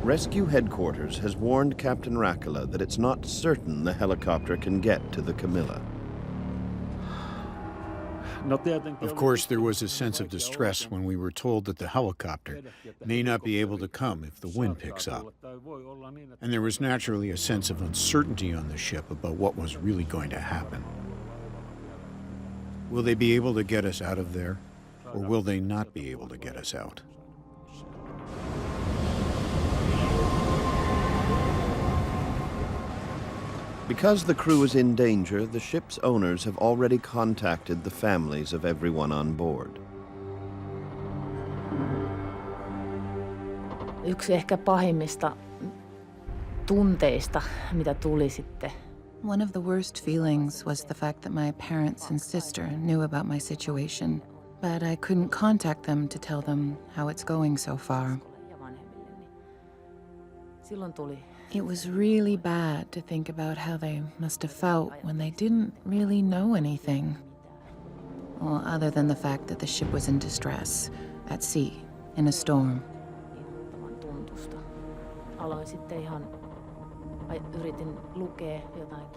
Rescue headquarters has warned Captain Rakala that it's not certain the helicopter can get to the Camila. Of course, there was a sense of distress when we were told that the helicopter may not be able to come if the wind picks up. And there was naturally a sense of uncertainty on the ship about what was really going to happen. Will they be able to get us out of there, or will they not be able to get us out? Because the crew is in danger, the ship's owners have already contacted the families of everyone on board. Yksi ehkä pahimmista tunteista, mitä tuli sitten. One of the worst feelings was the fact that my parents and sister knew about my situation, but I couldn't contact them to tell them how it's going so far. Silloin tuli. It was really bad to think about how they must have felt when they didn't really know anything. Well, other than the fact that the ship was in distress, at sea, in a storm.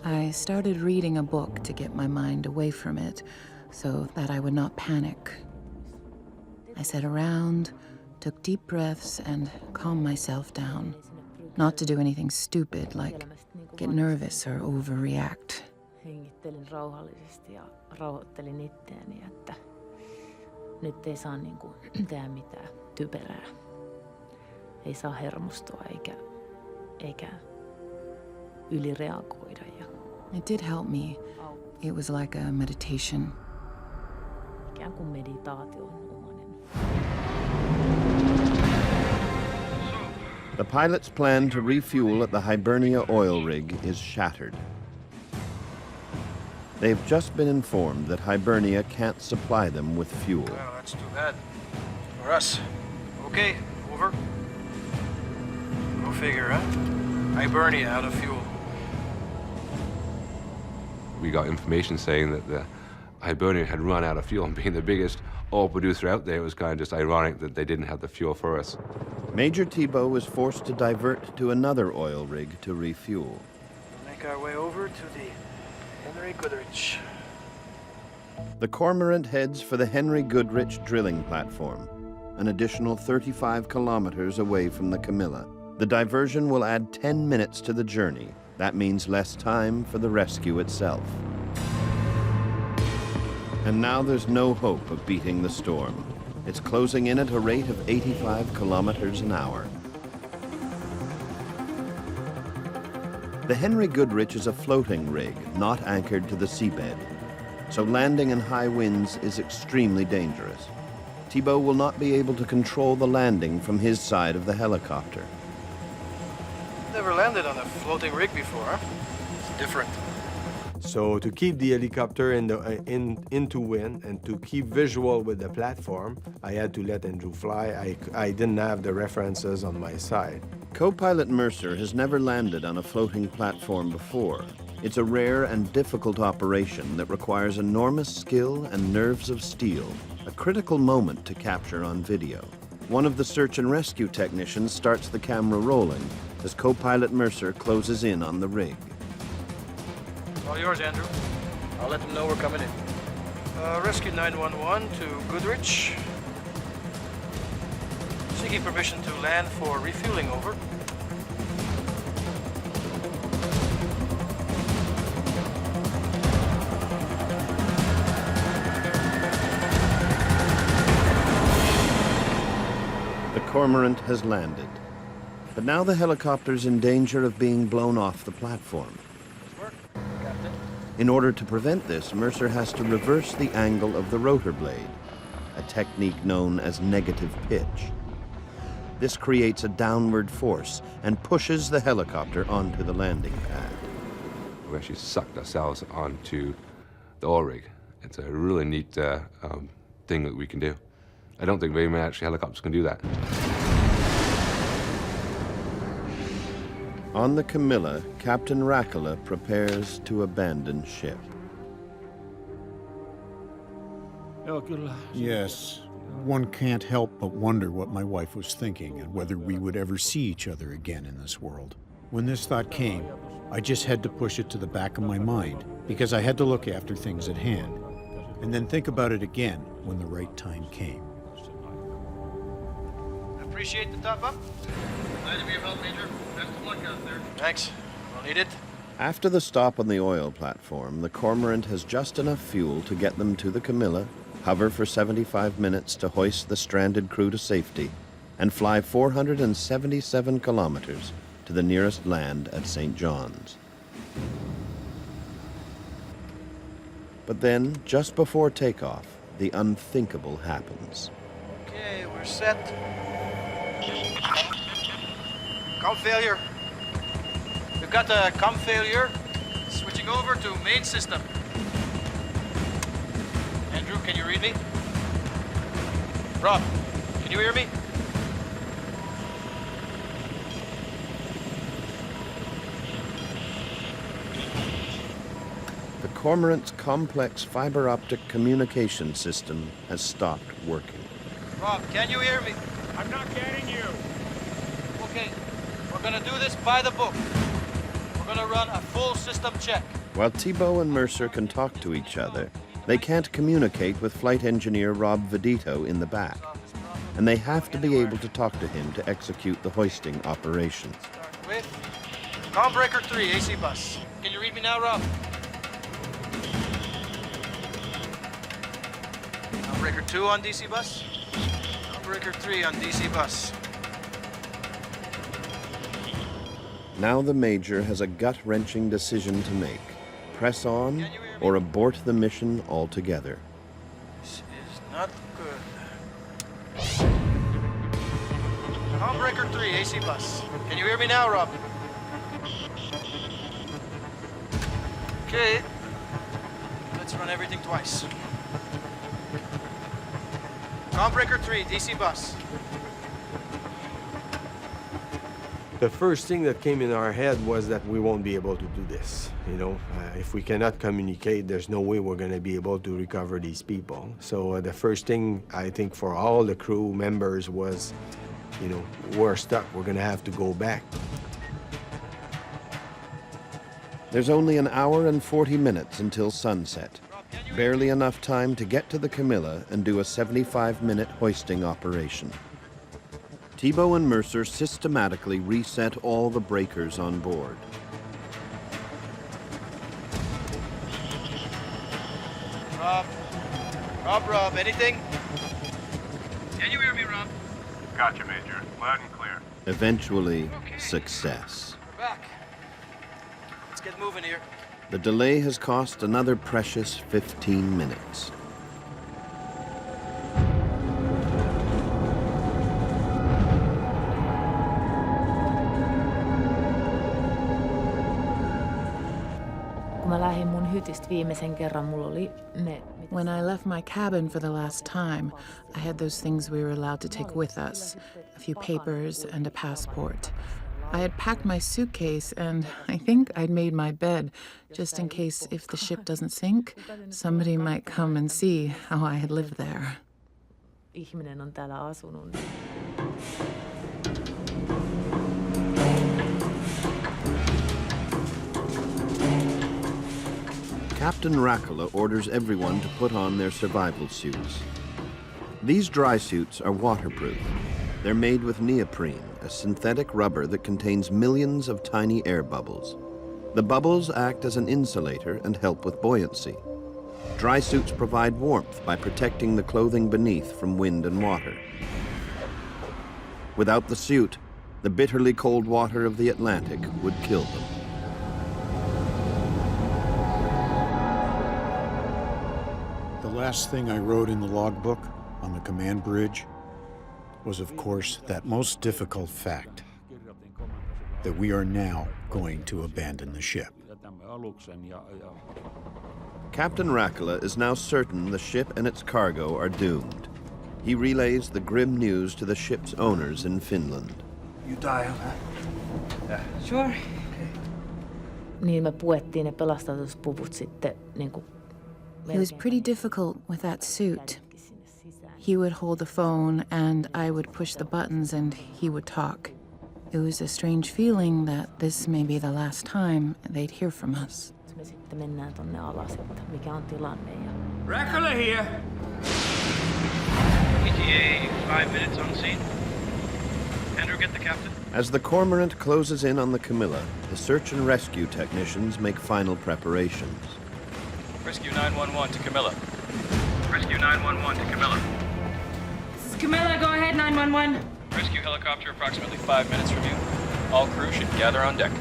I started reading a book to get my mind away from it, so that I would not panic. I sat around, took deep breaths, and calmed myself down. Not to do anything stupid, like get nervous or overreact. Hengittelin rauhallisesti ja rauhoittelin itseäni, että nyt ei saa tehdä mitään typerää. Ei saa hermostua eikä ylireagoida. It did help me. It was like a meditation. Ikään kuin meditaation omainen. The pilot's plan to refuel at the Hibernia oil rig is shattered. They've just been informed that Hibernia can't supply them with fuel. Well, that's too bad. For us. Okay, over. Go figure, huh? Hibernia out of fuel. We got information saying that the Hibernia had run out of fuel, and being the biggest oil producer out there, it was kind of just ironic that they didn't have the fuel for us. Major Thibault was forced to divert to another oil rig to refuel. Make our way over to the Henry Goodrich. The Cormorant heads for the Henry Goodrich drilling platform, an additional 35 kilometers away from the Camilla. The diversion will add 10 minutes to the journey. That means less time for the rescue itself. And now there's no hope of beating the storm. It's closing in at a rate of 85 kilometers an hour. The Henry Goodrich is a floating rig, not anchored to the seabed. So landing in high winds is extremely dangerous. Thibault will not be able to control the landing from his side of the helicopter. Never landed on a floating rig before, huh? It's different. So to keep the helicopter into wind and to keep visual with the platform, I had to let Andrew fly. I didn't have the references on my side. Co-pilot Mercer has never landed on a floating platform before. It's a rare and difficult operation that requires enormous skill and nerves of steel, a critical moment to capture on video. One of the search and rescue technicians starts the camera rolling as co-pilot Mercer closes in on the rig. All yours, Andrew. I'll let them know we're coming in. Rescue 911 to Goodrich. Seeking permission to land for refueling, over. The Cormorant has landed, but now the helicopter's in danger of being blown off the platform. In order to prevent this, Mercer has to reverse the angle of the rotor blade, a technique known as negative pitch. This creates a downward force and pushes the helicopter onto the landing pad. We actually sucked ourselves onto the oil rig. It's a really neat thing that we can do. I don't think very many actually helicopters can do that. On the Camilla, Captain Rakala prepares to abandon ship. Yes, one can't help but wonder what my wife was thinking and whether we would ever see each other again in this world. When this thought came, I just had to push it to the back of my mind because I had to look after things at hand and then think about it again when the right time came. Appreciate the top up. Glad to be of help, Major. Best of luck out there. Thanks. We'll need it. After the stop on the oil platform, the Cormorant has just enough fuel to get them to the Camilla, hover for 75 minutes to hoist the stranded crew to safety, and fly 477 kilometers to the nearest land at St. John's. But then, just before takeoff, the unthinkable happens. Okay, we're set. Com failure. We've got a com failure. Switching over to main system. Andrew, can you read me? Rob, can you hear me? The Cormorant's complex fiber optic communication system has stopped working. Rob, can you hear me? I'm not getting you. Okay, we're gonna do this by the book. We're gonna run a full system check. While Thibault and Mercer can talk to each other, they can't communicate with flight engineer Rob Vedito in the back, and they have to be able to talk to him to execute the hoisting operations. With Combreaker 3, AC bus. Can you read me now, Rob? Combreaker 2 on DC bus. Combreaker 3 on DC bus. Now the Major has a gut-wrenching decision to make. Press on or abort the mission altogether. This is not good. Breaker 3, AC bus. Can you hear me now, Rob? Okay. Let's run everything twice. Breaker 3, DC bus. The first thing that came in our head was that we won't be able to do this. You know, if we cannot communicate, there's no way we're going to be able to recover these people. So the first thing, I think, for all the crew members was, you know, we're stuck. We're going to have to go back. There's only an hour and 40 minutes until sunset. Barely enough time to get to the Camilla and do a 75-minute hoisting operation. Thibault and Mercer systematically reset all the breakers on board. Rob, anything? Can you hear me, Rob? Gotcha, Major. Loud and clear. Eventually, success. We're back. Let's get moving here. The delay has cost another precious 15 minutes. When I left my cabin for the last time, I had those things we were allowed to take with us, a few papers and a passport. I had packed my suitcase and I think I'd made my bed, just in case if the ship doesn't sink, somebody might come and see how I had lived there. Captain Rakula orders everyone to put on their survival suits. These dry suits are waterproof. They're made with neoprene, a synthetic rubber that contains millions of tiny air bubbles. The bubbles act as an insulator and help with buoyancy. Dry suits provide warmth by protecting the clothing beneath from wind and water. Without the suit, the bitterly cold water of the Atlantic would kill them. The last thing I wrote in the logbook on the command bridge was, of course, that most difficult fact, that we are now going to abandon the ship. Captain Rakula is now certain the ship and its cargo are doomed. He relays the grim news to the ship's owners in Finland. You dial, huh? Yeah. Sure. Niin me puettiin ne pelastuspuvut sitten niinku. It was pretty difficult with that suit. He would hold the phone and I would push the buttons and he would talk. It was a strange feeling that this may be the last time they'd hear from us. Me sitten mennään tonne alas, että mikä on tilanne. Rakula here. ETA 5 minutes on scene. Andrew, get the captain. As the Cormorant closes in on the Camilla, the search and rescue technicians make final preparations. Rescue 911 to Camilla. Rescue 911 to Camilla. This is Camilla, go ahead, 911. Rescue helicopter approximately 5 minutes from you. All crew should gather on deck.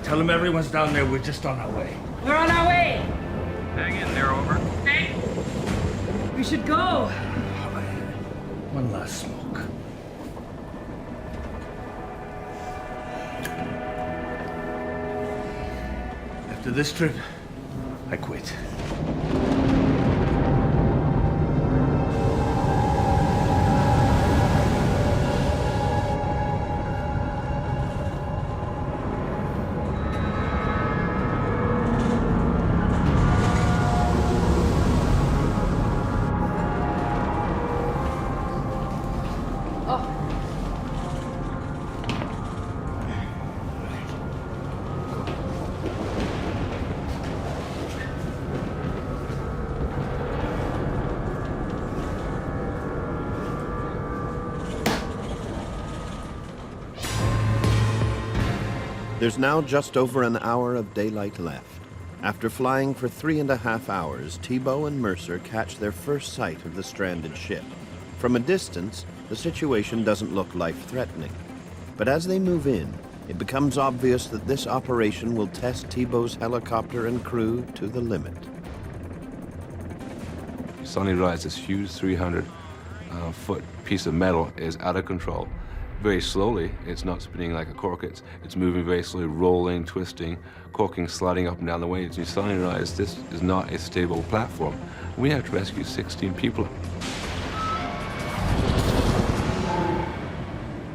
Tell them everyone's down there. We're just on our way. We're on our way. Hang in there, over. Hey. We should go. One last smoke. After this trip, I quit. There's now just over an hour of daylight left. After flying for 3.5 hours, Thibault and Mercer catch their first sight of the stranded ship. From a distance, the situation doesn't look life-threatening. But as they move in, it becomes obvious that this operation will test Thibault's helicopter and crew to the limit. Suddenly rides this huge 300 foot piece of metal is out of control. Very slowly, it's not spinning like a cork, it's moving very slowly, rolling, twisting, corking, sliding up and down the waves. And you suddenly realize this is not a stable platform. We have to rescue 16 people.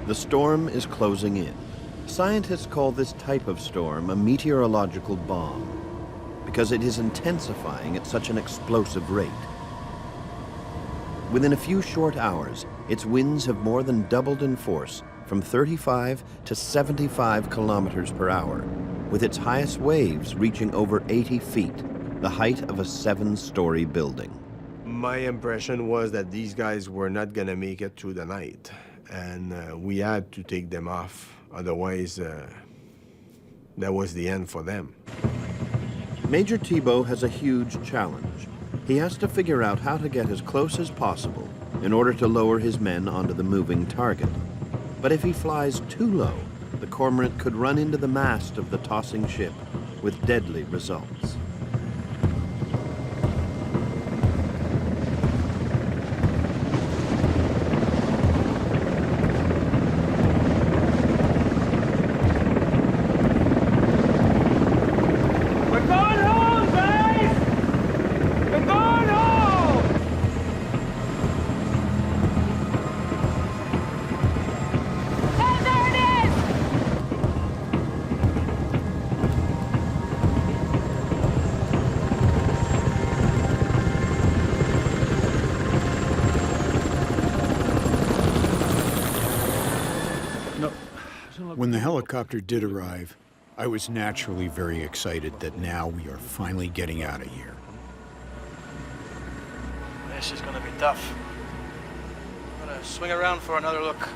The storm is closing in. Scientists call this type of storm a meteorological bomb because it is intensifying at such an explosive rate. Within a few short hours, its winds have more than doubled in force from 35 to 75 kilometers per hour, with its highest waves reaching over 80 feet, the height of a 7-story building. My impression was that these guys were not going to make it through the night, and we had to take them off. Otherwise, that was the end for them. Major Thibault has a huge challenge. He has to figure out how to get as close as possible in order to lower his men onto the moving target. But if he flies too low, the cormorant could run into the mast of the tossing ship with deadly results. When the helicopter did arrive, I was naturally very excited that now we are finally getting out of here. This is gonna be tough. I'm gonna swing around for another look.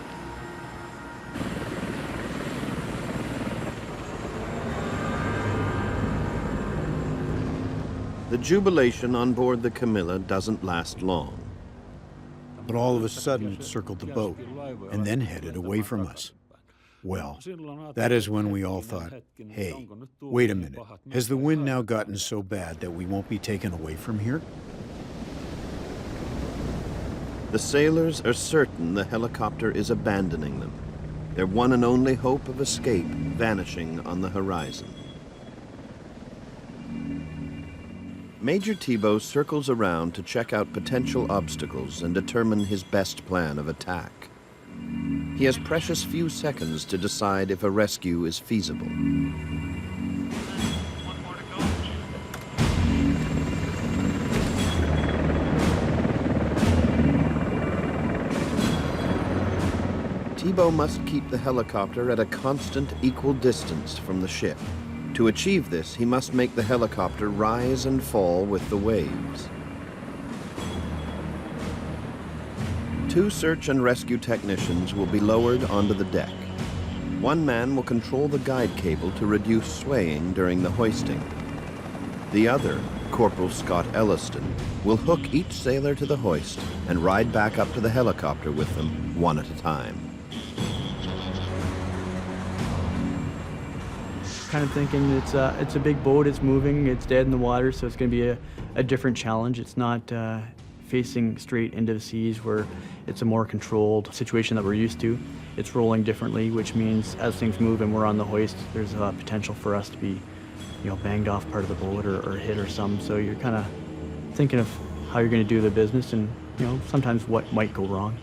The jubilation on board the Camila doesn't last long. But all of a sudden it circled the boat and then headed away from us. Well, that is when we all thought, hey, wait a minute. Has the wind now gotten so bad that we won't be taken away from here? The sailors are certain the helicopter is abandoning them, their one and only hope of escape vanishing on the horizon. Major Thibault circles around to check out potential obstacles and determine his best plan of attack. He has precious few seconds to decide if a rescue is feasible. Thibault must keep the helicopter at a constant equal distance from the ship. To achieve this, he must make the helicopter rise and fall with the waves. 2 search and rescue technicians will be lowered onto the deck. One man will control the guide cable to reduce swaying during the hoisting. The other, Corporal Scott Elliston, will hook each sailor to the hoist and ride back up to the helicopter with them, one at a time. Kind of thinking it's a big boat, it's moving, it's dead in the water, so it's going to be a different challenge. It's not facing straight into the seas where it's a more controlled situation that we're used to. It's rolling differently, which means as things move and we're on the hoist, there's a potential for us to be, banged off part of the boat or hit or something. So you're kind of thinking of how you're going to do the business and, sometimes what might go wrong.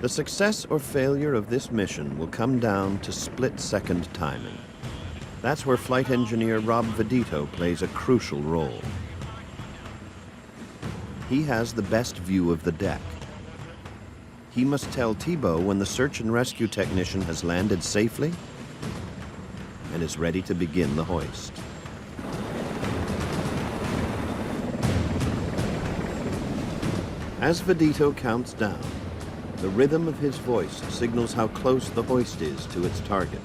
The success or failure of this mission will come down to split-second timing. That's where flight engineer Rob Vedito plays a crucial role. He has the best view of the deck. He must tell Thibault when the search and rescue technician has landed safely and is ready to begin the hoist. As Vedito counts down, the rhythm of his voice signals how close the hoist is to its target.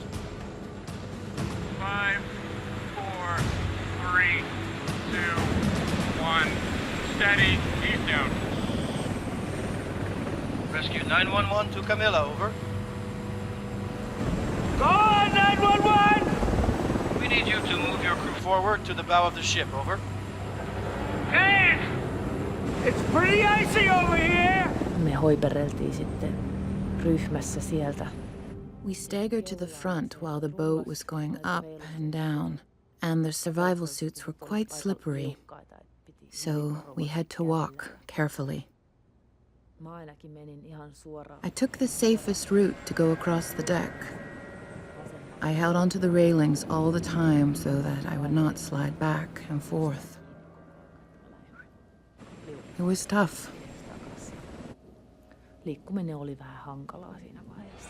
5, 4, 3, 2, 1. Steady. Ease down. Rescue 911 to Camila, over. Go on, 911! We need you to move your crew forward to the bow of the ship, over. Hey! It's pretty icy over here! Me hoipereltiin sitten ryhmässä sieltä. We staggered to the front while the boat was going up and down, and the survival suits were quite slippery, so we had to walk carefully. I took the safest route to go across the deck. I held onto the railings all the time so that I would not slide back and forth. It was tough. Liikkuminen oli vähän hankalaa siinä vaiheessa.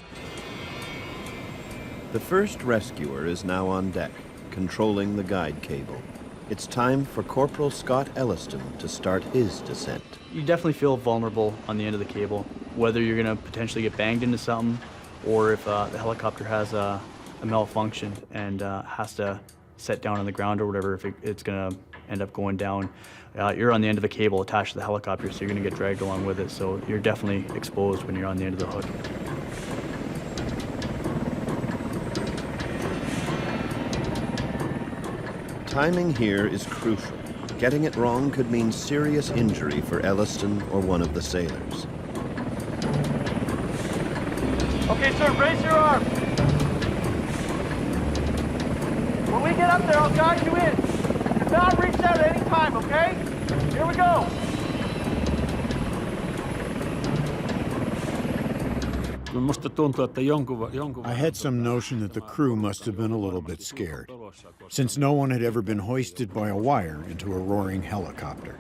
The first rescuer is now on deck, controlling the guide cable. It's time for Corporal Scott Elliston to start his descent. You definitely feel vulnerable on the end of the cable, whether you're going to potentially get banged into something or if the helicopter has a malfunction and has to set down on the ground or whatever, if it's going to end up going down. You're on the end of the cable attached to the helicopter, so you're going to get dragged along with it, so you're definitely exposed when you're on the end of the hook. Timing here is crucial. Getting it wrong could mean serious injury for Elliston or one of the sailors. Okay, sir, raise your arm. When we get up there, I'll guide you in. Do not reach out at any time, okay? Here we go. I had some notion that the crew must have been a little bit scared, since no one had ever been hoisted by a wire into a roaring helicopter.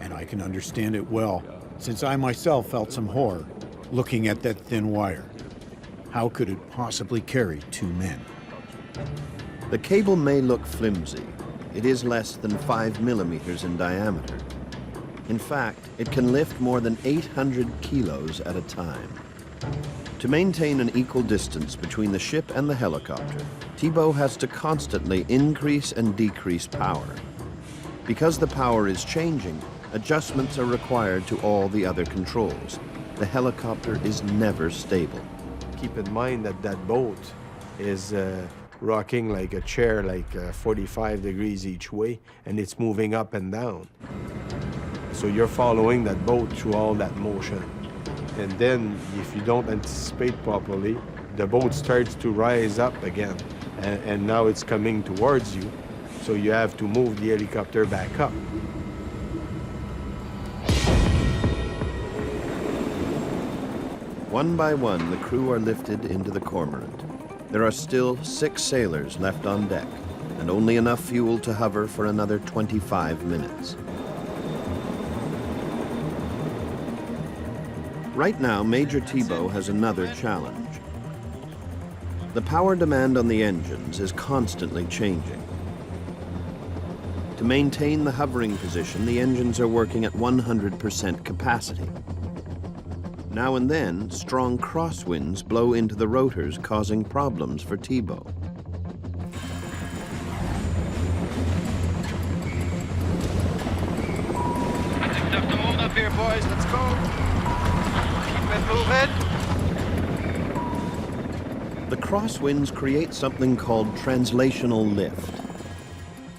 And I can understand it well, since I myself felt some horror looking at that thin wire. How could it possibly carry two men? The cable may look flimsy. It is less than 5 millimeters in diameter. In fact, it can lift more than 800 kilos at a time. To maintain an equal distance between the ship and the helicopter, Thibault has to constantly increase and decrease power. Because the power is changing, adjustments are required to all the other controls. The helicopter is never stable. Keep in mind that that boat is rocking like a chair, like 45 degrees each way, and it's moving up and down. So you're following that boat through all that motion. And then, if you don't anticipate properly, the boat starts to rise up again. And now it's coming towards you, so you have to move the helicopter back up. One by one, the crew are lifted into the cormorant. There are still 6 sailors left on deck, and only enough fuel to hover for another 25 minutes. Right now, Major Thibault has another challenge. The power demand on the engines is constantly changing. To maintain the hovering position, the engines are working at 100% capacity. Now and then, strong crosswinds blow into the rotors, causing problems for Thibault. Enough to hold up here, boys. Let's go. Keep it moving. The crosswinds create something called translational lift.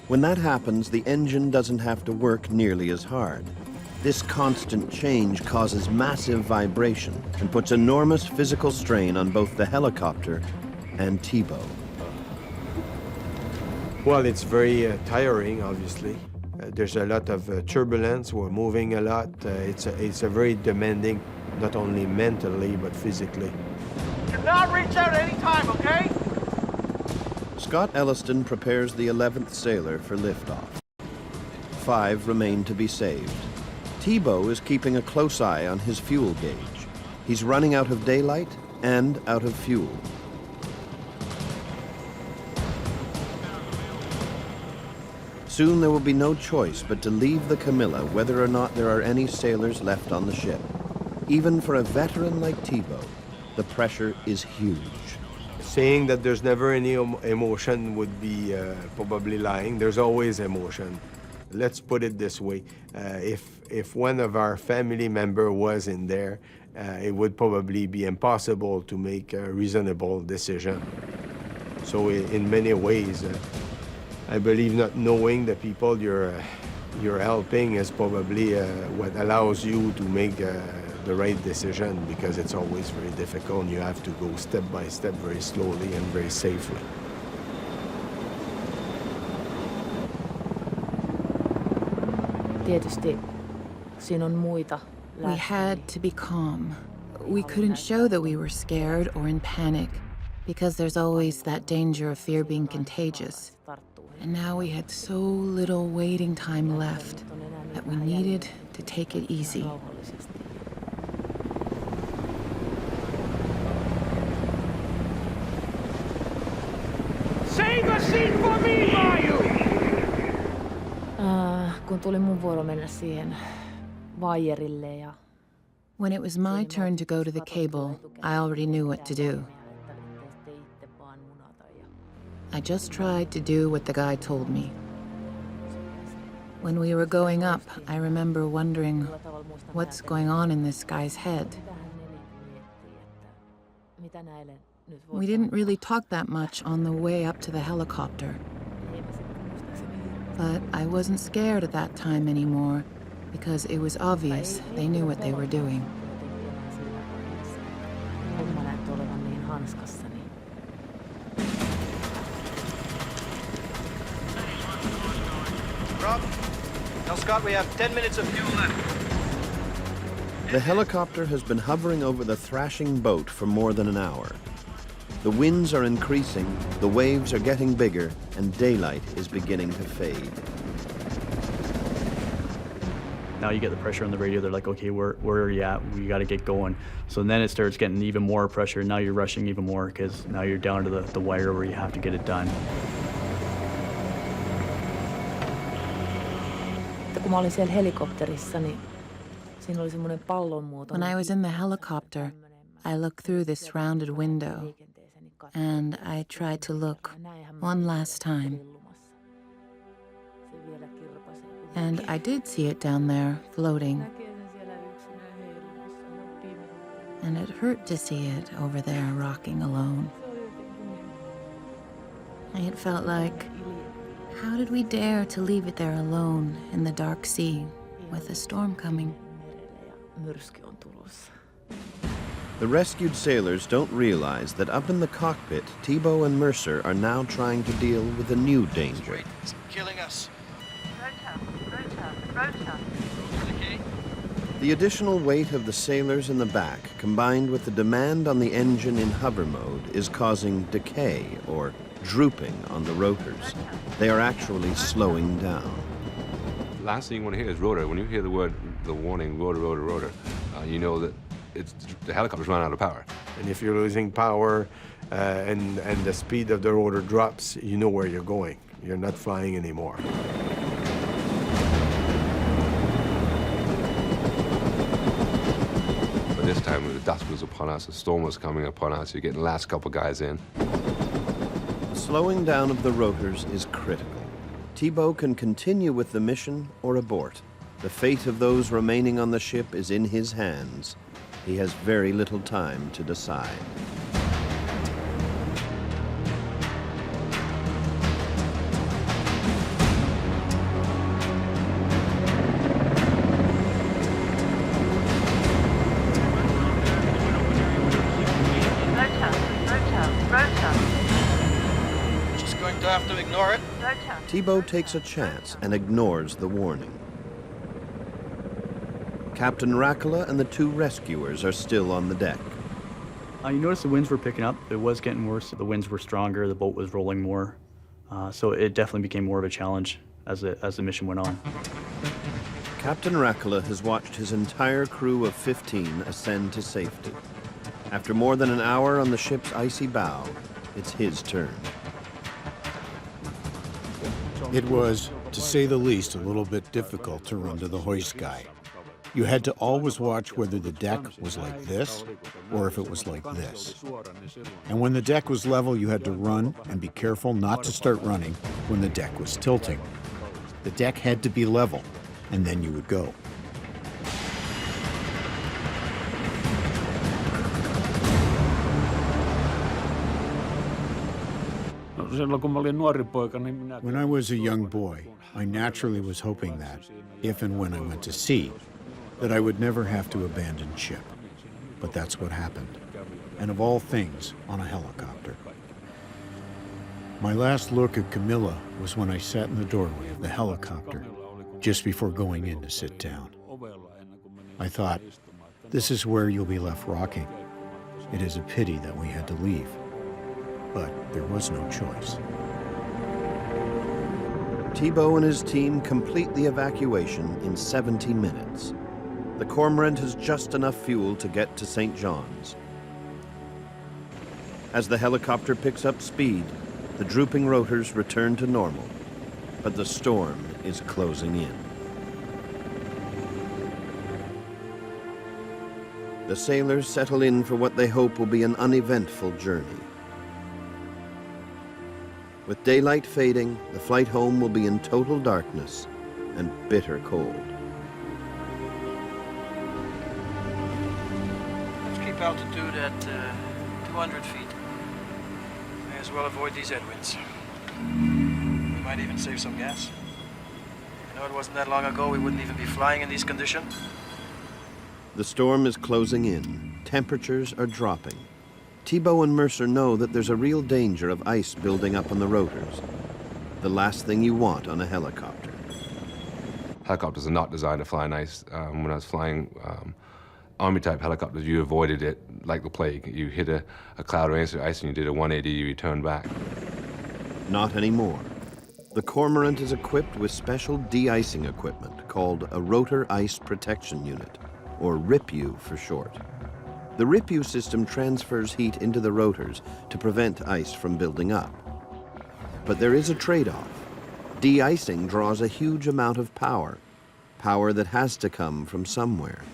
When that happens, the engine doesn't have to work nearly as hard. This constant change causes massive vibration and puts enormous physical strain on both the helicopter and Thibault. Well, it's very tiring, obviously. There's a lot of turbulence. We're moving a lot. It's a very demanding, not only mentally, but physically. Do not reach out at any time, okay? Scott Elliston prepares the 11th sailor for liftoff. 5 remain to be saved. Thibault is keeping a close eye on his fuel gauge. He's running out of daylight and out of fuel. Soon there will be no choice but to leave the Camila whether or not there are any sailors left on the ship. Even for a veteran like Thibault, the pressure is huge. Saying that there's never any emotion would be probably lying. There's always emotion. Let's put it this way. If one of our family member was in there, it would probably be impossible to make a reasonable decision. So in many ways, I believe not knowing the people you're helping is probably what allows you to make the right decision because it's always very difficult and you have to go step by step very slowly and very safely. Tietysti siinä on muita. We had to be calm. We couldn't show that we were scared or in panic because there's always that danger of fear being contagious. And now we had so little waiting time left that we needed to take it easy. Save a seat for me, Mayu! Kun tuli mun vuoro mennä siihen vaijerille ja... When it was my turn to go to the cable, I already knew what to do. I just tried to do what the guy told me. When we were going up, I remember wondering, what's going on in this guy's head? We didn't really talk that much on the way up to the helicopter. But I wasn't scared at that time anymore, because it was obvious they knew what they were doing. Rob, tell Scott we have 10 minutes of fuel left. The helicopter has been hovering over the thrashing boat for more than an hour. The winds are increasing, the waves are getting bigger, and daylight is beginning to fade. Now you get the pressure on the radio. They're like, okay, where are you at? We got to get going. So then it starts getting even more pressure. Now you're rushing even more because now you're down to the wire where you have to get it done. Kun mä olin siellä helikopterissa, niin siinä oli semmoinen pallon muoto. When I was in the helicopter, I looked through this rounded window, and I tried to look one last time. And I did see it down there, floating. And it hurt to see it over there, rocking alone. It felt like, how did we dare to leave it there alone in the dark sea with a storm coming? The rescued sailors don't realize that up in the cockpit, Thibault and Mercer are now trying to deal with a new danger. It's killing us. The additional weight of the sailors in the back, combined with the demand on the engine in hover mode, is causing decay or drooping on the rotors. They are actually slowing down. Last thing you want to hear is rotor. When you hear the warning, rotor, rotor, rotor, you know that the helicopter's run out of power. And if you're losing power and the speed of the rotor drops, you know where you're going. You're not flying anymore. But this time the dusk was upon us, the storm was coming upon us, you're getting the last couple guys in. Slowing down of the rotors is critical. Thibault can continue with the mission or abort. The fate of those remaining on the ship is in his hands. He has very little time to decide. Just going to have to ignore it. Thibault takes a chance and ignores the warning. Captain Rakala and the two rescuers are still on the deck. You notice the winds were picking up. It was getting worse. The winds were stronger. The boat was rolling more. So it definitely became more of a challenge as the mission went on. Captain Rakala has watched his entire crew of 15 ascend to safety. After more than an hour on the ship's icy bow, it's his turn. It was, to say the least, a little bit difficult to run to the hoist guy. You had to always watch whether the deck was like this or if it was like this. And when the deck was level, you had to run and be careful not to start running when the deck was tilting. The deck had to be level, and then you would go. When I was a young boy, I naturally was hoping that, if and when I went to sea, that I would never have to abandon ship. But that's what happened. And of all things, on a helicopter. My last look at Camila was when I sat in the doorway of the helicopter, just before going in to sit down. I thought, this is where you'll be left rocking. It is a pity that we had to leave. But there was no choice. Thibault and his team complete the evacuation in 70 minutes. The Cormorant has just enough fuel to get to St. John's. As the helicopter picks up speed, the drooping rotors return to normal, but the storm is closing in. The sailors settle in for what they hope will be an uneventful journey. With daylight fading, the flight home will be in total darkness and bitter cold. Let's keep altitude at 200 feet. May as well avoid these headwinds. We might even save some gas. You know, it wasn't that long ago we wouldn't even be flying in these conditions. The storm is closing in. Temperatures are dropping. Thibault and Mercer know that there's a real danger of ice building up on the rotors. The last thing you want on a helicopter. Helicopters are not designed to fly in ice. When I was flying Army-type helicopters, you avoided it like the plague. You hit a cloud of ice and you did a 180, you returned back. Not anymore. The Cormorant is equipped with special de-icing equipment called a Rotor Ice Protection Unit, or RIPU for short. The RIPU system transfers heat into the rotors to prevent ice from building up. But there is a trade-off. De-icing draws a huge amount of power that has to come from somewhere.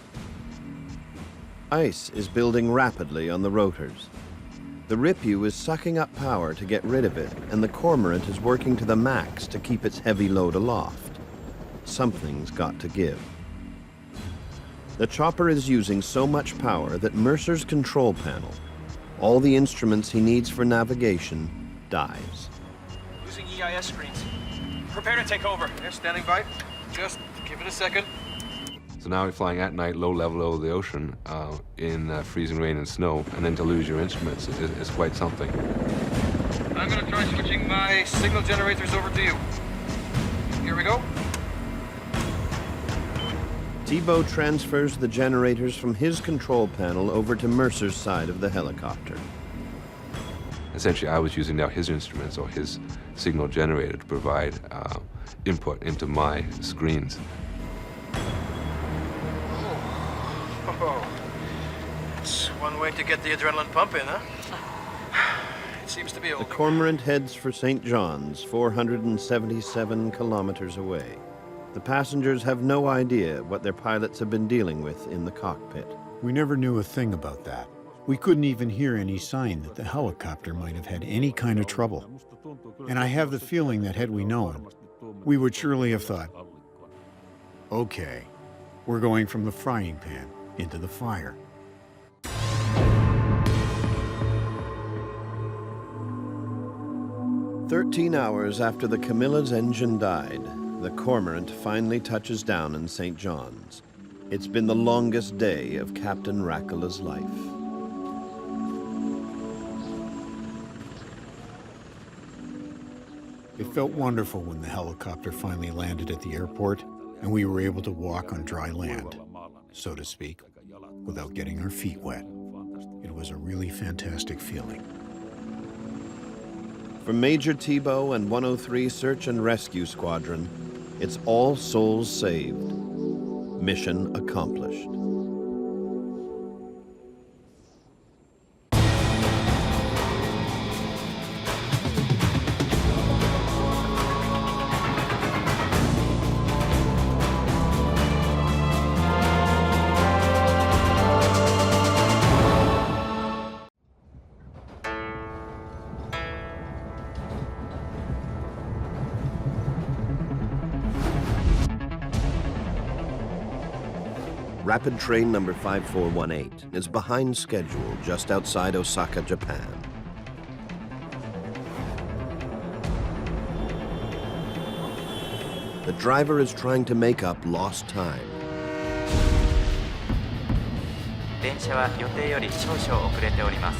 Ice is building rapidly on the rotors. The RIPU is sucking up power to get rid of it, and the Cormorant is working to the max to keep its heavy load aloft. Something's got to give. The chopper is using so much power that Mercer's control panel, all the instruments he needs for navigation, dies. Using EIS screens. Prepare to take over. They're standing by. Just give it a second. So now we're flying at night, low level over the ocean, in freezing rain and snow, and then to lose your instruments is quite something. I'm going to try switching my signal generators over to you. Here we go. Thibault transfers the generators from his control panel over to Mercer's side of the helicopter. Essentially, I was using now his instruments or his signal generator to provide input into my screens. Oh, that's one way to get the adrenaline pumping, huh? It seems to be The holding. Cormorant heads for St. John's, 477 kilometers away. The passengers have no idea what their pilots have been dealing with in the cockpit. We never knew a thing about that. We couldn't even hear any sign that the helicopter might have had any kind of trouble. And I have the feeling that had we known, we would surely have thought, okay, we're going from the frying pan into the fire. "13 hours after the Camilla's engine died, the Cormorant finally touches down in St. John's. It's been the longest day of Captain Rakula's life. It felt wonderful when the helicopter finally landed at the airport and we were able to walk on dry land, so to speak, without getting our feet wet. It was a really fantastic feeling. From Major Thibault and 103 Search and Rescue Squadron, it's all souls saved. Mission accomplished. Rapid train number 5418 is behind schedule just outside Osaka, Japan. The driver is trying to make up lost time. 電車は予定より少々遅れております。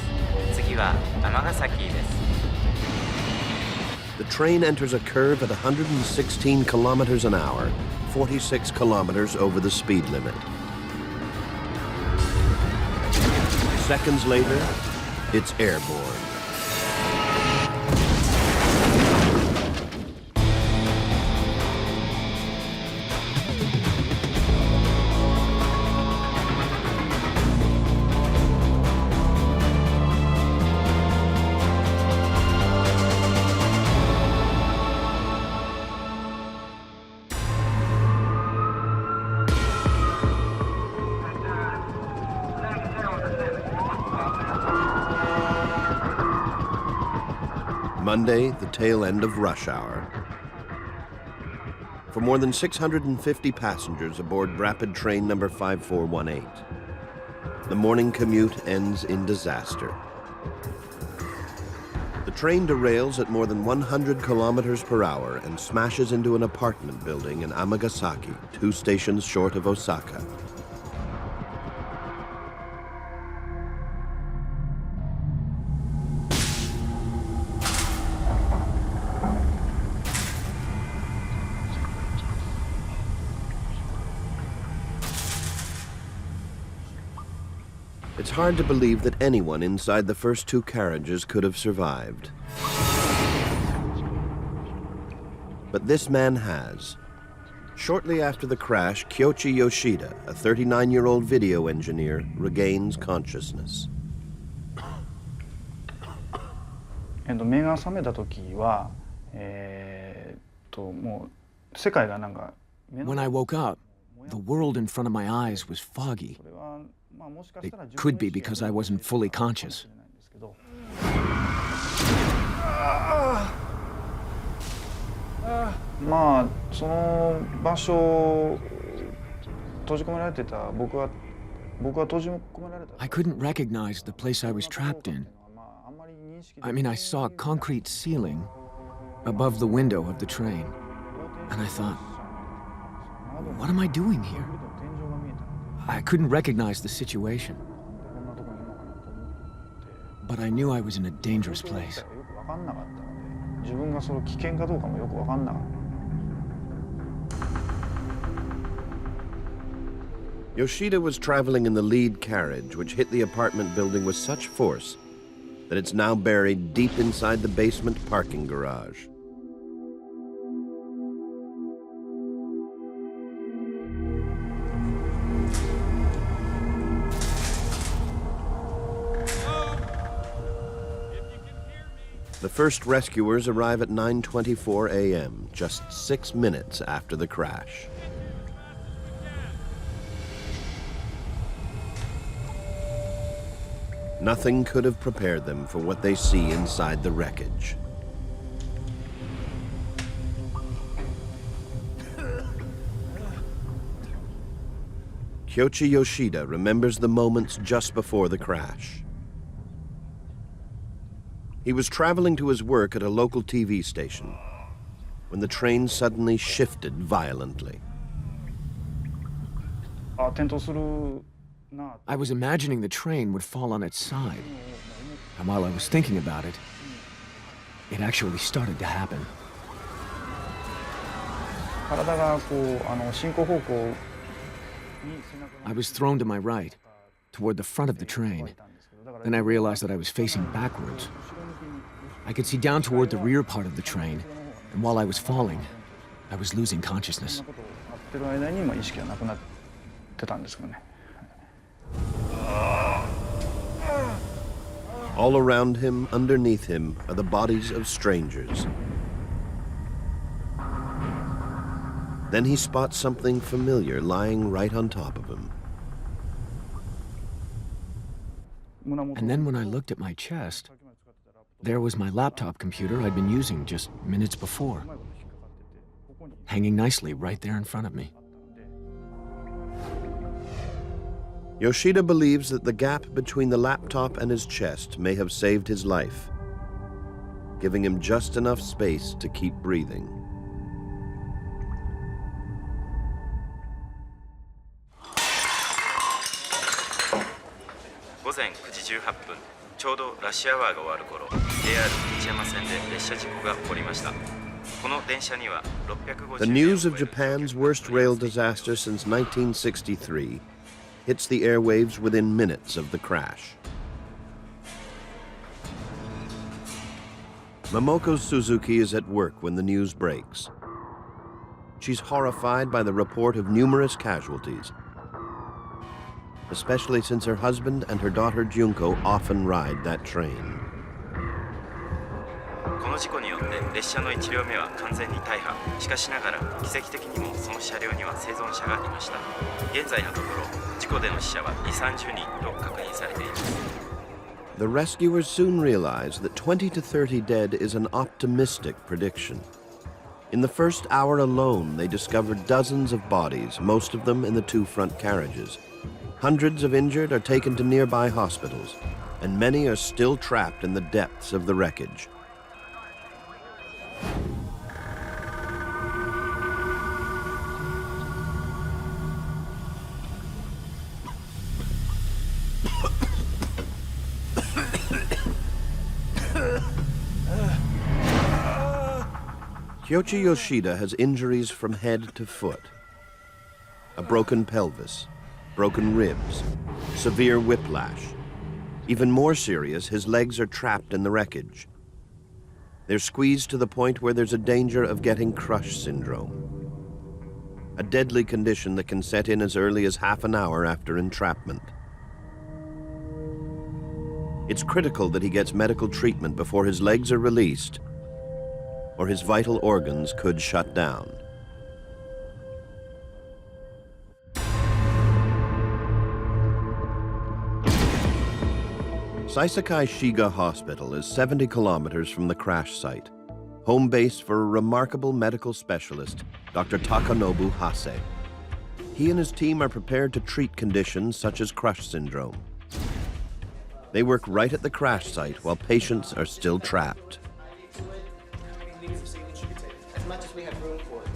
次は尼崎です。 The train enters a curve at 116 kilometers an hour, 46 kilometers over the speed limit. Seconds later, it's airborne. Monday, the tail end of rush hour. For more than 650 passengers aboard rapid train number 5418, the morning commute ends in disaster. The train derails at more than 100 kilometers per hour and smashes into an apartment building in Amagasaki, 2 stations short of Osaka. It's hard to believe that anyone inside the first 2 carriages could have survived. But this man has. Shortly after the crash, Kyoichi Yoshida, a 39-year-old video engineer, regains consciousness. 目が覚めた時は、もう世界がなんか。When I woke up, the world in front of my eyes was foggy. It could be because I wasn't fully conscious. まあその場所閉じ込められてた僕は閉じ込められた。 I couldn't recognize the place I was trapped in. I mean, I saw a concrete ceiling above the window of the train, and I thought, what am I doing here? I couldn't recognize the situation. But I knew I was in a dangerous place. Yoshida was traveling in the lead carriage, which hit the apartment building with such force that it's now buried deep inside the basement parking garage. The first rescuers arrive at 9:24 a.m., just 6 minutes after the crash. Nothing could have prepared them for what they see inside the wreckage. Kyoichi Yoshida remembers the moments just before the crash. He was traveling to his work at a local TV station when the train suddenly shifted violently. I was imagining the train would fall on its side. And while I was thinking about it, it actually started to happen. I was thrown to my right, toward the front of the train. Then I realized that I was facing backwards. I could see down toward the rear part of the train, and while I was falling, I was losing consciousness. All around him, underneath him, are the bodies of strangers. Then he spots something familiar lying right on top of him. And then when I looked at my chest, there was my laptop computer I'd been using just minutes before, hanging nicely right there in front of me. Yoshida believes that the gap between the laptop and his chest may have saved his life, giving him just enough space to keep breathing. 時18分、ちょうどラッシュアワーが終わる頃、JR 日山線で列車事故が起こりました。この電車には650 The news of Japan's worst rail disaster since 1963 hits the airwaves within minutes of the crash. Momoko Suzuki is at work when the news breaks. She's horrified by the report of numerous casualties, especially since her husband and her daughter Junko often ride that train. この事故によって列車の1両目は完全に大破。しかしながら奇跡的にもその車両には生存者がいました。現在のところ事故での死者は2、30人と確認されています。The rescuers soon realize that 20 to 30 dead is an optimistic prediction. In the first hour alone, they discovered dozens of bodies, most of them in the two front carriages. Hundreds of injured are taken to nearby hospitals, and many are still trapped in the depths of the wreckage. Kyochi Yoshida has injuries from head to foot. A broken pelvis, broken ribs, severe whiplash. Even more serious, his legs are trapped in the wreckage. They're squeezed to the point where there's a danger of getting crush syndrome, a deadly condition that can set in as early as half an hour after entrapment. It's critical that he gets medical treatment before his legs are released, or his vital organs could shut down. Saisakai Shiga Hospital is 70 kilometers from the crash site, home base for a remarkable medical specialist, Dr. Takanobu Hase. He and his team are prepared to treat conditions such as crush syndrome. They work right at the crash site while patients are still trapped. As much as we have room for it.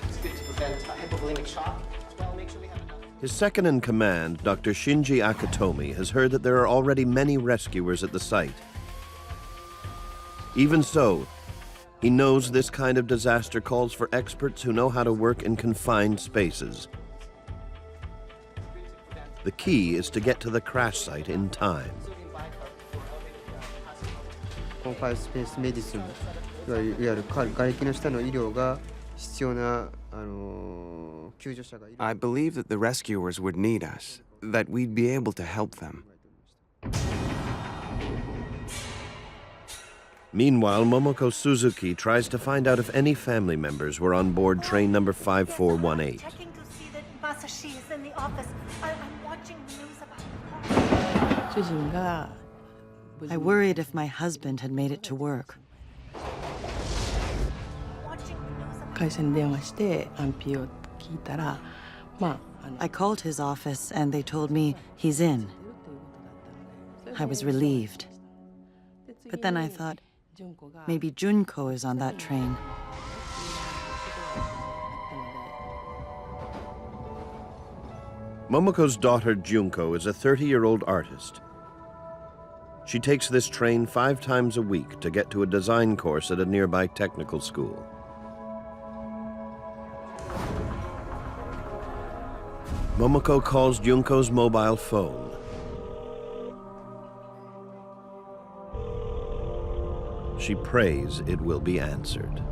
It's good to prevent hypovolemic shock. As well, make sure we have enough. His second-in-command, Dr. Shinji Akatomi, has heard that there are already many rescuers at the site. Even so, he knows this kind of disaster calls for experts who know how to work in confined spaces. The key is to get to the crash site in time. コンファインスペースメディスン、いわゆる瓦礫の下の医療が必要な救助者がいる。I believe that the rescuers would need us, that we'd be able to help them. Meanwhile, Momoko Suzuki tries to find out if any family members were on board train number 5418. Checking to see that Masashi is in the office. I'm watching the news about her. I worried if my husband had made it to work. I called his office and they told me he's in. I was relieved. But then I thought, maybe Junko is on that train. Momoko's daughter Junko is a 30-year-old artist. She takes this train 5 times a week to get to a design course at a nearby technical school. Momoko calls Junko's mobile phone. She prays it will be answered.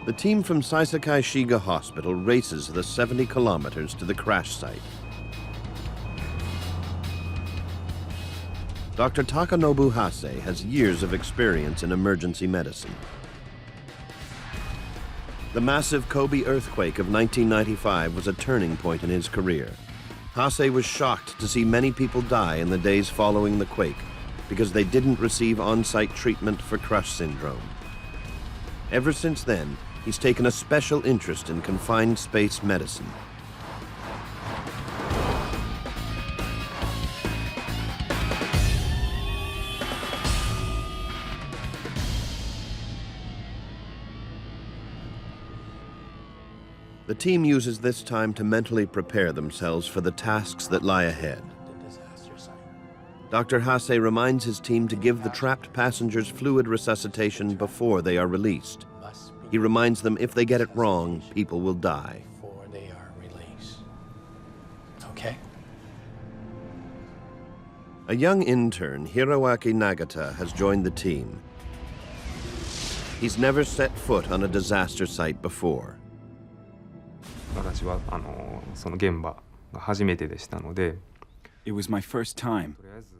The team from Saisakai Shiga Hospital races the 70 kilometers to the crash site. Dr. Takanobu Hase has years of experience in emergency medicine. The massive Kobe earthquake of 1995 was a turning point in his career. Hase was shocked to see many people die in the days following the quake, because they didn't receive on-site treatment for crush syndrome. Ever since then, he's taken a special interest in confined space medicine. The team uses this time to mentally prepare themselves for the tasks that lie ahead. Dr. Hase reminds his team to give the trapped passengers fluid resuscitation before they are released. He reminds them if they get it wrong, people will die. Before they are released. Okay? A young intern, Hiroaki Nagata, has joined the team. He's never set foot on a disaster site before. 私はその現場が初めてでしたので It was my first time,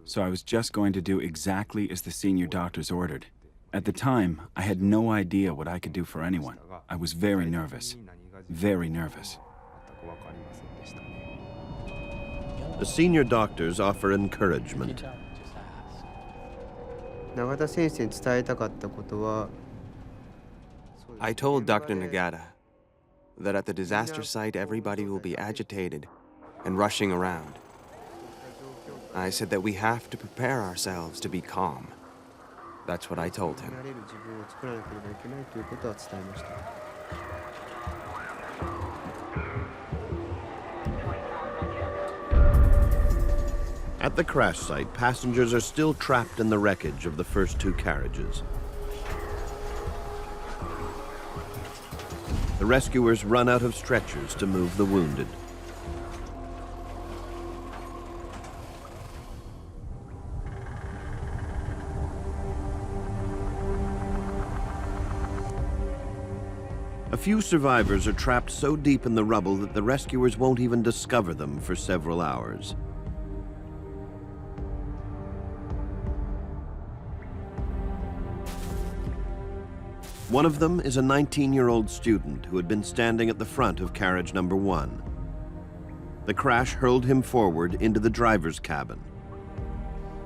so I was just going to do exactly as the senior doctors ordered. At the time, I had no idea what I could do for anyone. I was very nervous. Very nervous. The senior doctors offer encouragement. 永田先生に伝えたかったことは I told Dr. Nagata that at the disaster site everybody will be agitated and rushing around. I said that we have to prepare ourselves to be calm. That's what I told him. At the crash site, passengers are still trapped in the wreckage of the first two carriages. The rescuers run out of stretchers to move the wounded. A few survivors are trapped so deep in the rubble that the rescuers won't even discover them for several hours. One of them is a 19-year-old student who had been standing at the front of carriage number 1. The crash hurled him forward into the driver's cabin.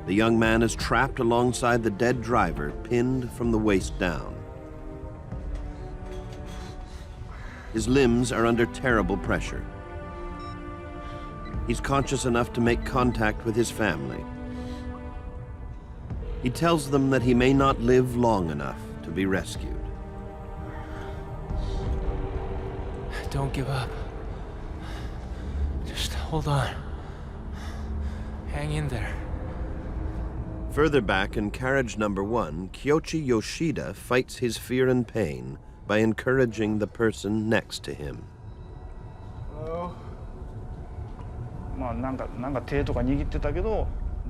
The young man is trapped alongside the dead driver, pinned from the waist down. His limbs are under terrible pressure. He's conscious enough to make contact with his family. He tells them that he may not live long enough to be rescued. Don't give up. Just hold on. Hang in there. Further back in carriage number 1, Kyoichi Yoshida fights his fear and pain by encouraging the person next to him.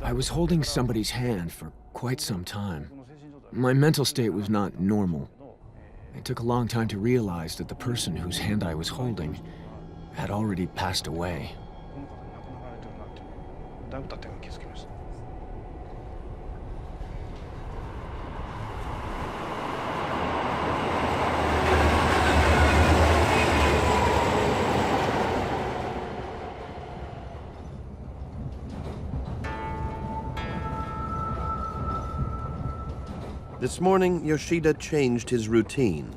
I was holding somebody's hand for quite some time. My mental state was not normal. It took a long time to realize that the person whose hand I was holding had already passed away. This morning, Yoshida changed his routine.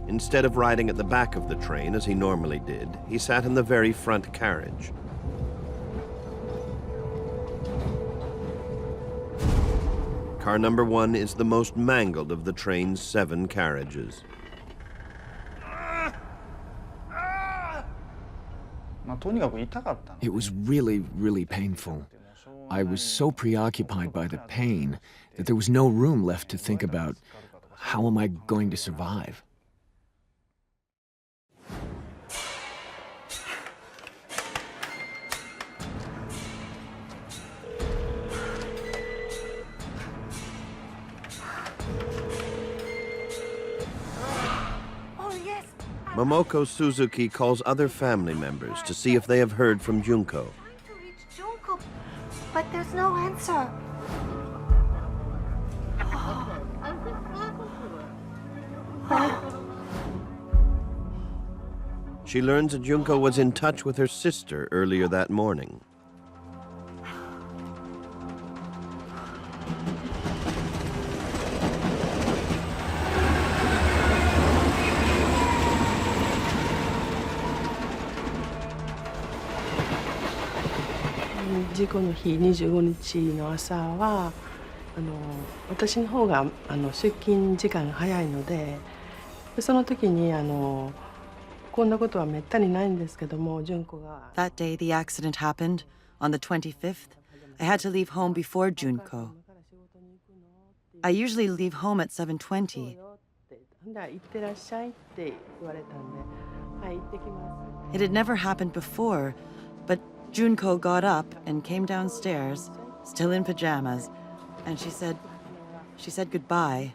Instead of riding at the back of the train, as he normally did, he sat in the very front carriage. Car number 1 is the most mangled of the train's 7 carriages. It was really, really painful. I was so preoccupied by the pain that there was no room left to think about, how am I going to survive? Momoko Suzuki calls other family members to see if they have heard from Junko. But there's no answer. She learns that Junko was in touch with her sister earlier that morning. 事故の日25日の朝は私の方が出勤時間が早いので、その時にこんなことはめったにないんですけども、純子が。 That day the accident happened, on the 25th, I had to leave home before Junko. I usually leave home at 7:20. 行ってらっしゃいって言われたんで、はい、行ってきます。 It had never happened before, but Junko got up and came downstairs, still in pajamas, and she said goodbye,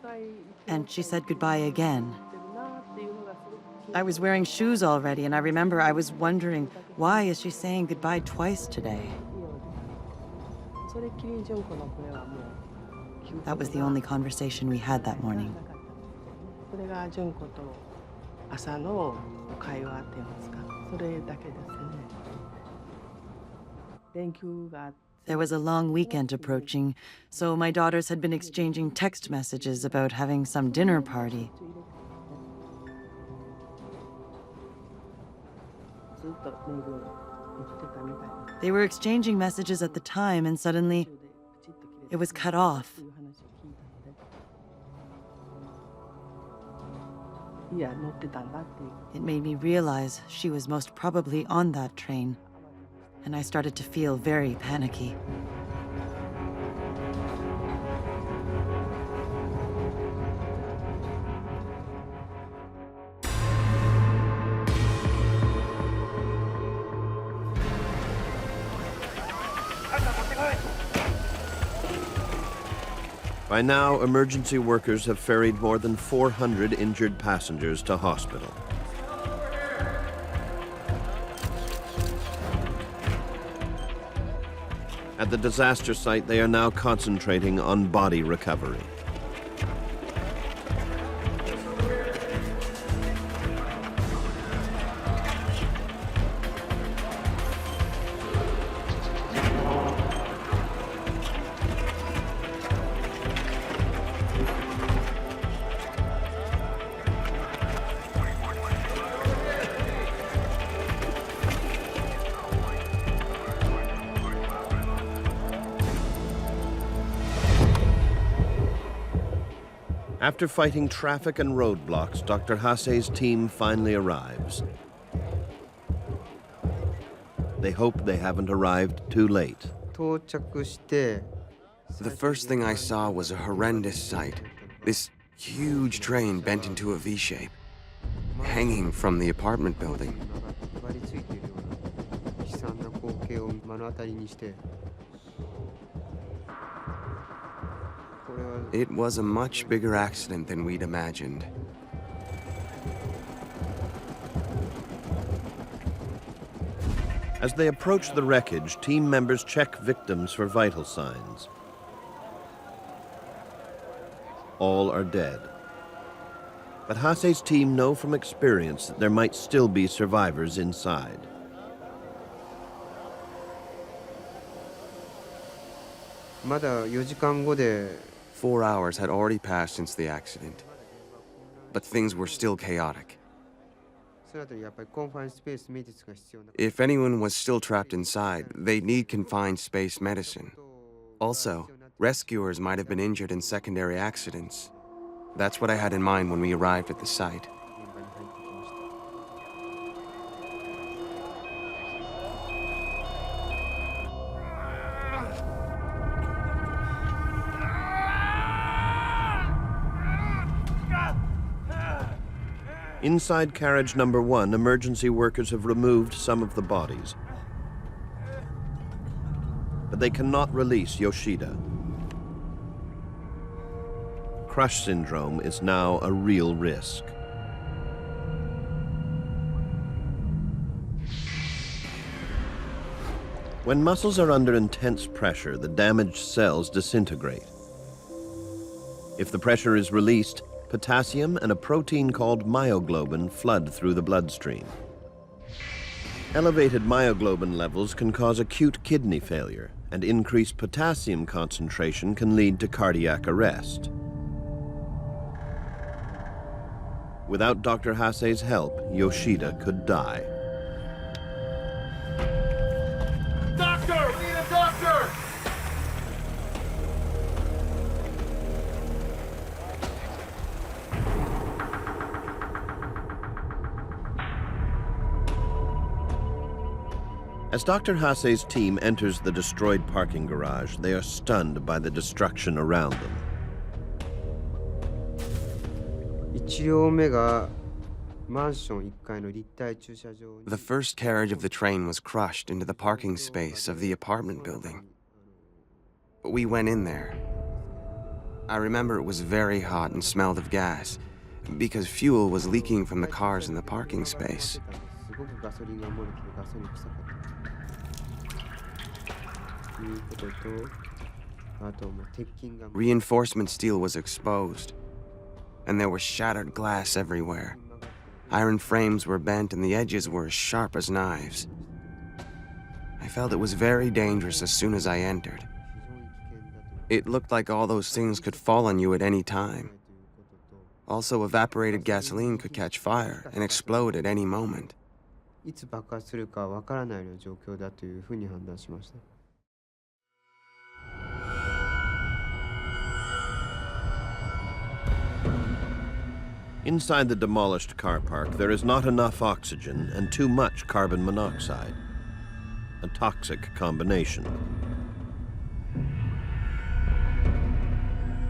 and she said goodbye again. I was wearing shoes already, and I remember I was wondering, why is she saying goodbye twice today? That was the only conversation we had that morning. それが純子と朝の会話っていうんですか、それだけですね。連休があって。 There was a long weekend approaching, so my daughters had been exchanging text messages about having some dinner party. They were exchanging messages at the time, and suddenly it was cut off. It made me realize she was most probably on that train, and I started to feel very panicky. By now, emergency workers have ferried more than 400 injured passengers to hospital. At the disaster site, they are now concentrating on body recovery. After fighting traffic and roadblocks, Dr. Hase's team finally arrives. They hope they haven't arrived too late. The first thing I saw was a horrendous sight. This huge train bent into a V shape, hanging from the apartment building. It was a much bigger accident than we'd imagined. As they approach the wreckage, team members check victims for vital signs. All are dead. But Hase's team know from experience that there might still be survivors inside. Four hours had already passed since the accident, but things were still chaotic. If anyone was still trapped inside, they'd need confined space medicine. Also, rescuers might have been injured in secondary accidents. That's what I had in mind when we arrived at the site. Inside carriage number 1, emergency workers have removed some of the bodies. But they cannot release Yoshida. Crush syndrome is now a real risk. When muscles are under intense pressure, the damaged cells disintegrate. If the pressure is released, potassium and a protein called myoglobin flood through the bloodstream. Elevated myoglobin levels can cause acute kidney failure, and increased potassium concentration can lead to cardiac arrest. Without Dr. Hase's help, Yoshida could die. Doctor! We need a doctor! As Dr. Hase's team enters the destroyed parking garage, they are stunned by the destruction around them. 1両目がマンション1階の立体駐車場に The first carriage of the train was crushed into the parking space of the apartment building. But we went in there. I remember it was very hot and smelled of gas, because fuel was leaking from the cars in the parking space. すごくガソリンが漏れてガソリン臭かったということと、あともう鉄筋が Reinforcement steel was exposed, and there was shattered glass everywhere. Iron frames were bent and the edges were as sharp as knives. I felt it was very dangerous as soon as I entered. It looked like all those things could fall on you at any time. Also, evaporated gasoline could catch fire and explode at any moment. いつ爆発するかわからないような状況だというふうに判断しました。Inside the demolished car park, there is not enough oxygen and too much carbon monoxide, a toxic combination.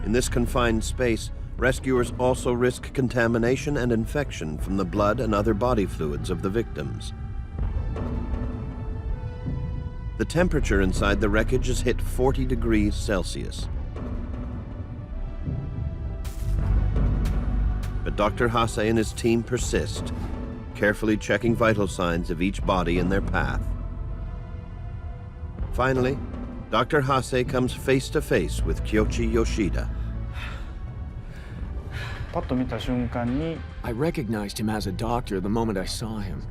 In this confined space, rescuers also risk contamination and infection from the blood and other body fluids of the victims. The temperature inside the wreckage is hit 40 degrees Celsius. But Dr. Hase and his team persist, carefully checking vital signs of each body in their path. Finally, Dr. Hase comes face to face with Kyoichi Yoshida. I recognized him as a doctor the moment I saw him.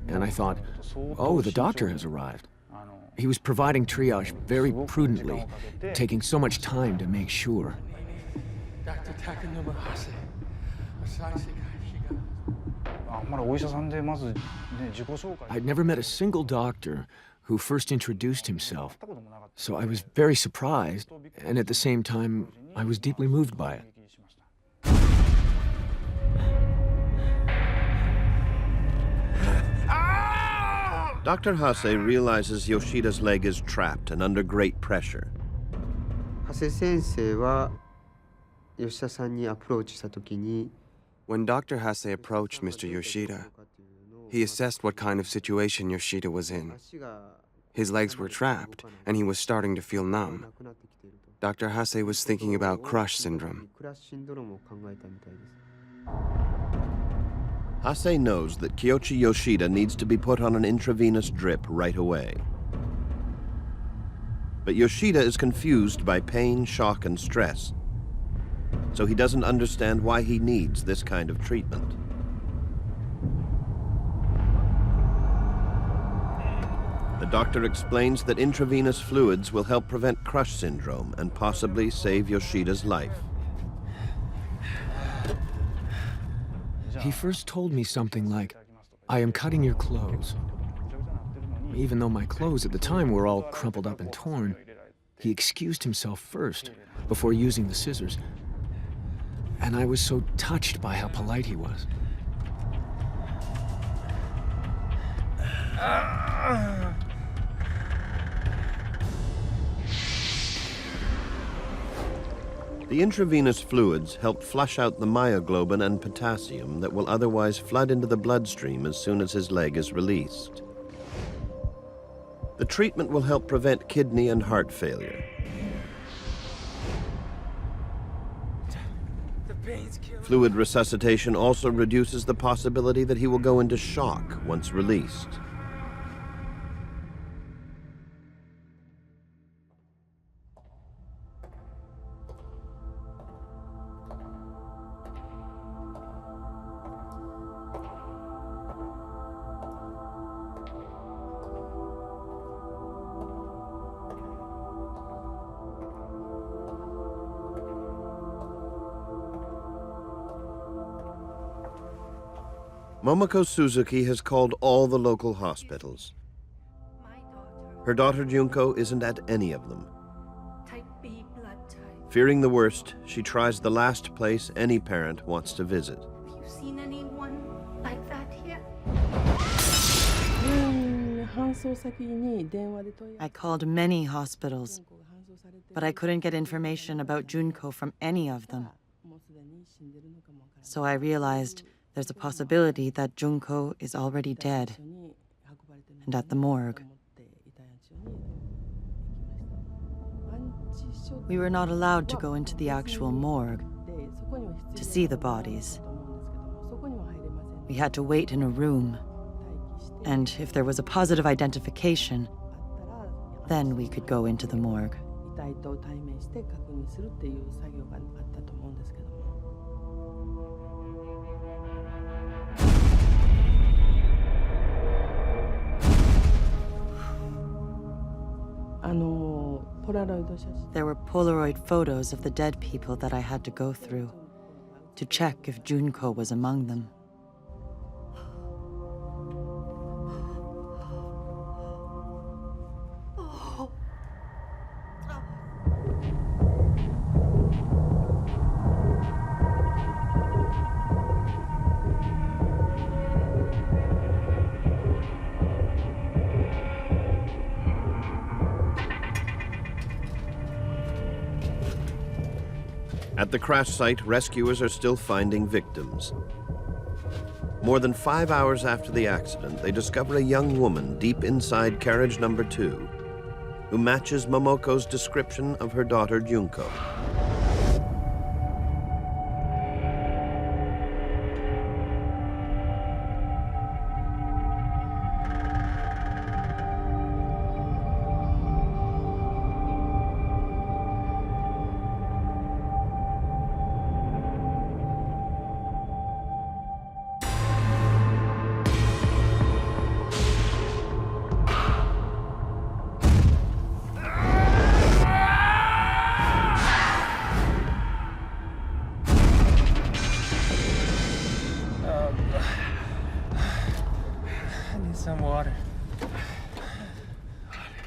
And I thought, oh, the doctor has arrived. He was providing triage very prudently, taking so much time to make sure. I'd never met a single doctor who first introduced himself, so I was very surprised, and at the same time, I was deeply moved by it. Dr. Hase realizes Yoshida's leg is trapped and under great pressure. 長谷先生は吉田さんにアプローチしたときに When Dr. Hase approached Mr. Yoshida, he assessed what kind of situation Yoshida was in. His legs were trapped, and he was starting to feel numb. Dr. Hase was thinking about crush syndrome. クラッシュシンドロームを考えたみたいです。 Hase knows that Kyoichi Yoshida needs to be put on an intravenous drip right away. But Yoshida is confused by pain, shock, and stress, so he doesn't understand why he needs this kind of treatment. The doctor explains that intravenous fluids will help prevent crush syndrome and possibly save Yoshida's life. He first told me something like, I am cutting your clothes. Even though my clothes at the time were all crumpled up and torn, he excused himself first, before using the scissors. And I was so touched by how polite he was. The intravenous fluids help flush out the myoglobin and potassium that will otherwise flood into the bloodstream as soon as his leg is released. The treatment will help prevent kidney and heart failure. Fluid resuscitation also reduces the possibility that he will go into shock once released. Momoko Suzuki has called all the local hospitals. Her daughter Junko isn't at any of them. Type B blood type. Fearing the worst, she tries the last place any parent wants to visit. Have you seen anyone like that here? I called many hospitals, but I couldn't get information about Junko from any of them. So I realized there's a possibility that Junko is already dead and at the morgue. We were not allowed to go into the actual morgue to see the bodies. We had to wait in a room, and if there was a positive identification, then we could go into the morgue. There were Polaroid photos of the dead people that I had to go through to check if Junko was among them. At the crash site, rescuers are still finding victims. More than 5 hours after the accident, they discover a young woman deep inside carriage number 2 who matches Momoko's description of her daughter Junko.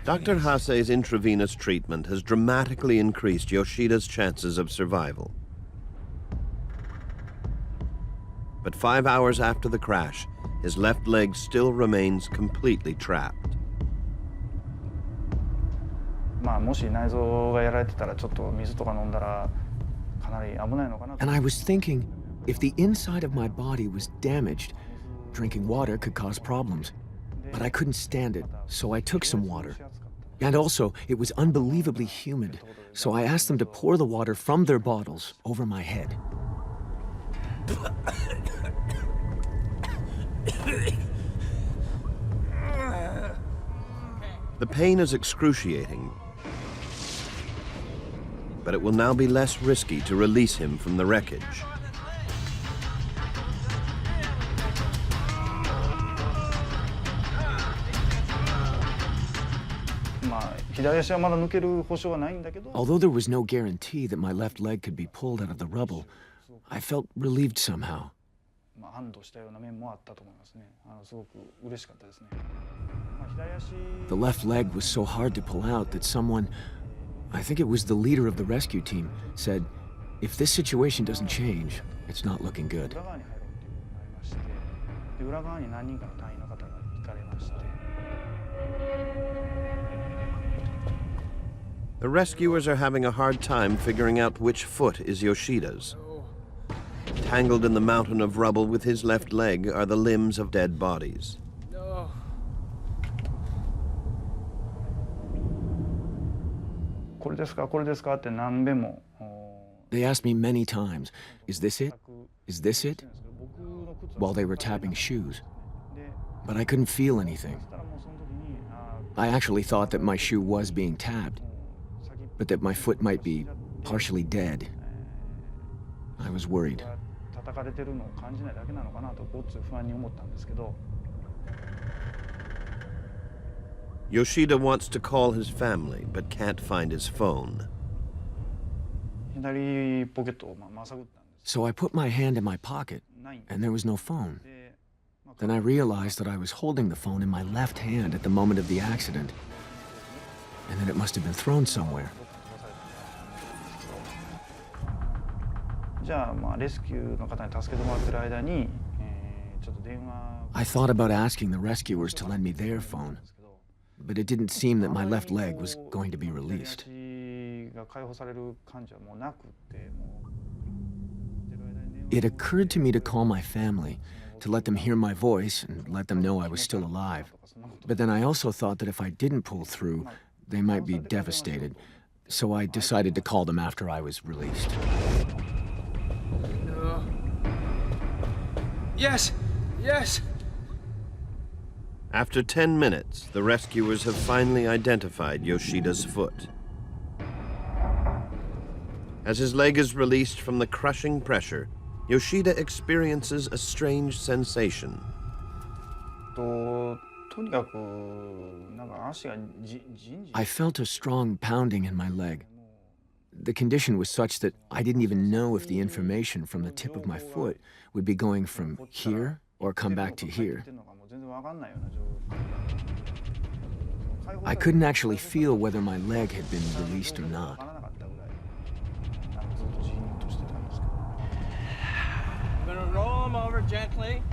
Dr. Hase's intravenous treatment has dramatically increased Yoshida's chances of survival. But 5 hours after the crash, his left leg still remains completely trapped. And I was thinking, if the inside of my body was damaged, drinking water could cause problems. But I couldn't stand it, so I took some water. And also, it was unbelievably humid, so I asked them to pour the water from their bottles over my head. The pain is excruciating, but it will now be less risky to release him from the wreckage. Although there was no guarantee that my left leg could be pulled out of the rubble, I felt relieved somehow. The left leg was so hard to pull out that someone, I think it was the leader of the rescue team, said, if this situation doesn't change, it's not looking good. The rescuers are having a hard time figuring out which foot is Yoshida's. Tangled in the mountain of rubble with his left leg are the limbs of dead bodies. They asked me many times, is this it? Is this it? While they were tapping shoes. But I couldn't feel anything. I actually thought that my shoe was being tapped, but that my foot might be partially dead. I was worried. Yoshida wants to call his family, but can't find his phone. So I put my hand in my pocket, and there was no phone. Then I realized that I was holding the phone in my left hand at the moment of the accident, and that it must have been thrown somewhere. I thought about asking the rescuers to lend me their phone, but it didn't seem that my left leg was going to be released. It occurred to me to call my family, to let them hear my voice and let them know I was still alive. But then I also thought that if I didn't pull through, they might be devastated. So I decided to call them after I was released. Yes! Yes! After 10 minutes, the rescuers have finally identified Yoshida's foot. As his leg is released from the crushing pressure, Yoshida experiences a strange sensation. I felt a strong pounding in my leg. The condition was such that I didn't even know if the information from the tip of my foot would be going from here or come back to here. I couldn't actually feel whether my leg had been released or not. I'm gonna roll him over gently.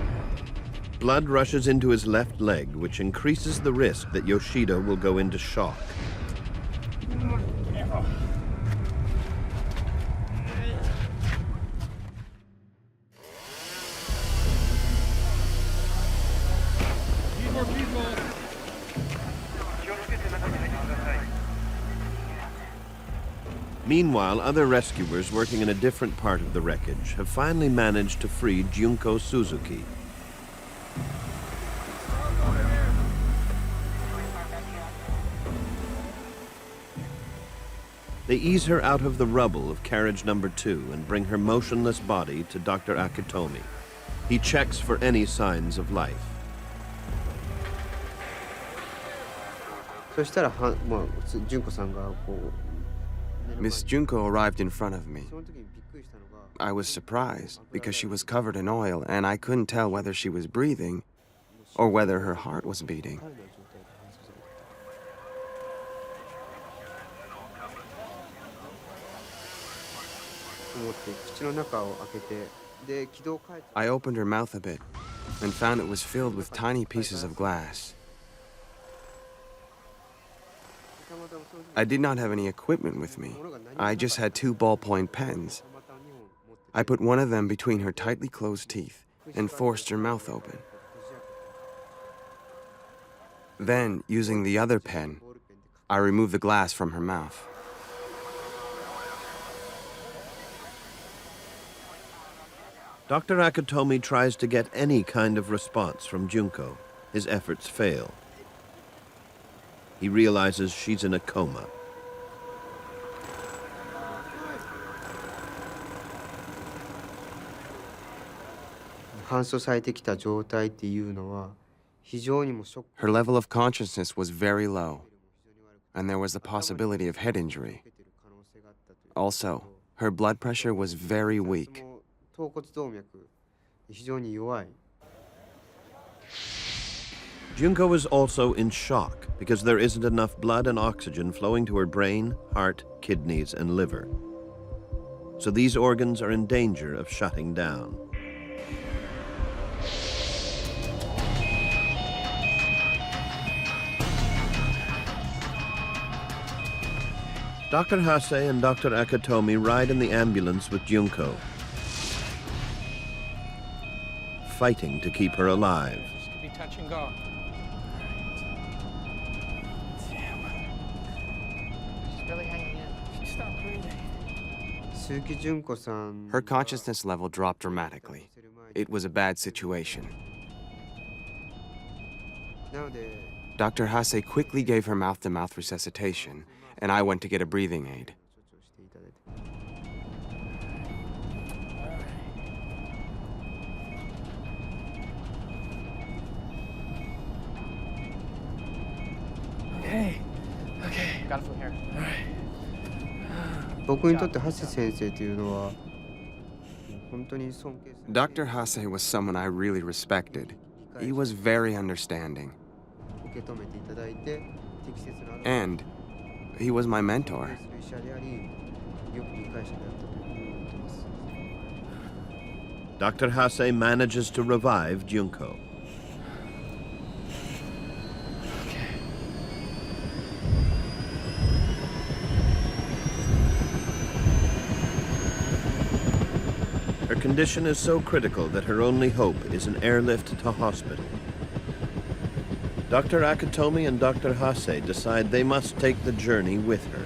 Blood rushes into his left leg, which increases the risk that Yoshida will go into shock. Meanwhile, other rescuers working in a different part of the wreckage have finally managed to free Junko Suzuki. They ease her out of the rubble of carriage number 2 and bring her motionless body to Dr. Akitomi. He checks for any signs of life. Miss Junko arrived in front of me. I was surprised because she was covered in oil and I couldn't tell whether she was breathing or whether her heart was beating. I opened her mouth a bit and found it was filled with tiny pieces of glass. I did not have any equipment with me. I just had 2 ballpoint pens. I put one of them between her tightly closed teeth and forced her mouth open. Then, using the other pen, I removed the glass from her mouth. Dr. Akitomi tries to get any kind of response from Junko. His efforts fail. He realizes she's in a coma. Her level of consciousness was very low, and there was the possibility of head injury. Also, her blood pressure was very weak. Junko is also in shock because there isn't enough blood and oxygen flowing to her brain, heart, kidneys, and liver. So these organs are in danger of shutting down. Dr. Hase and Dr. Akitomi ride in the ambulance with Junko, fighting to keep her alive. This could be touch and go. Damn. She's really hanging in. She stopped breathing. Her consciousness level dropped dramatically. It was a bad situation. Dr. Hase quickly gave her mouth-to-mouth resuscitation, and I went to get a breathing aid. Okay. Okay. Got it from here. All right. 僕にとってハセ先生というのは本当に尊敬する。 Dr. Hase was someone I really respected. He was very understanding. 受け止めていただいて適切な And he was my mentor. スペシャルでありよく理解者であったというふうに思ってます。 Dr. Hase manages to revive Junko. Her condition is so critical that her only hope is an airlift to hospital. Dr. Akatomi and Dr. Hase decide they must take the journey with her.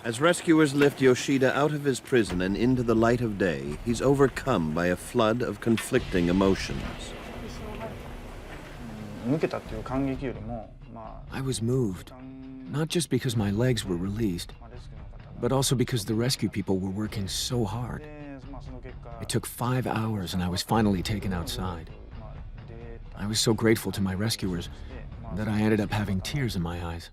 As rescuers lift Yoshida out of his prison and into the light of day, he's overcome by a flood of conflicting emotions. I was moved, not just because my legs were released, but also because the rescue people were working so hard. It took 5 hours and I was finally taken outside. I was so grateful to my rescuers that I ended up having tears in my eyes.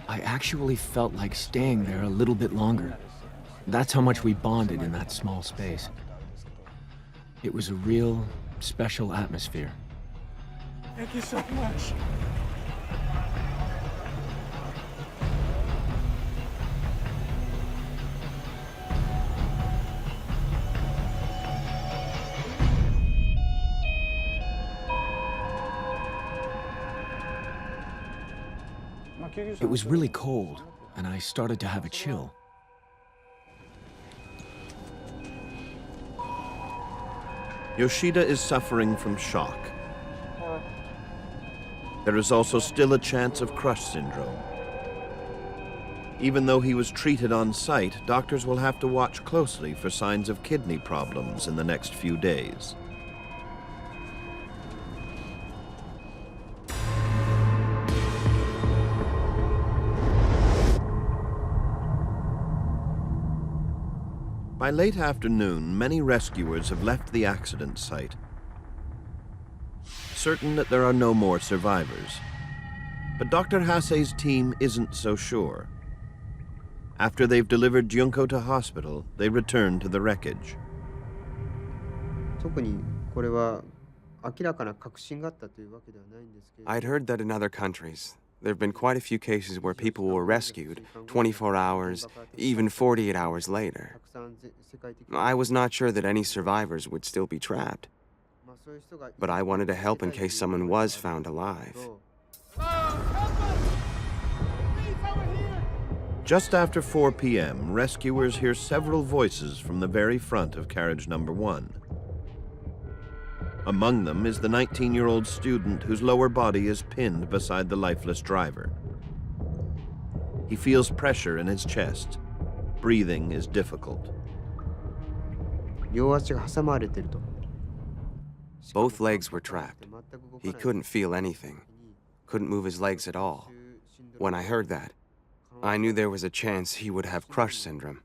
I actually felt like staying there a little bit longer. That's how much we bonded in that small space. It was a real, special atmosphere. Thank you so much. It was really cold, and I started to have a chill. Yoshida is suffering from shock. There is also still a chance of crush syndrome. Even though he was treated on site, doctors will have to watch closely for signs of kidney problems in the next few days. By late afternoon, many rescuers have left the accident site, certain that there are no more survivors. But Dr. Hase's team isn't so sure. After they've delivered Junko to hospital, they return to the wreckage. I'd heard that in other countries, there have been quite a few cases where people were rescued 24 hours, even 48 hours later. I was not sure that any survivors would still be trapped, but I wanted to help in case someone was found alive. Just after 4 p.m., rescuers hear several voices from the very front of carriage number 1. Among them is the 19-year-old student whose lower body is pinned beside the lifeless driver. He feels pressure in his chest. Breathing is difficult. Both legs were trapped. He couldn't feel anything, couldn't move his legs at all. When I heard that, I knew there was a chance he would have crush syndrome,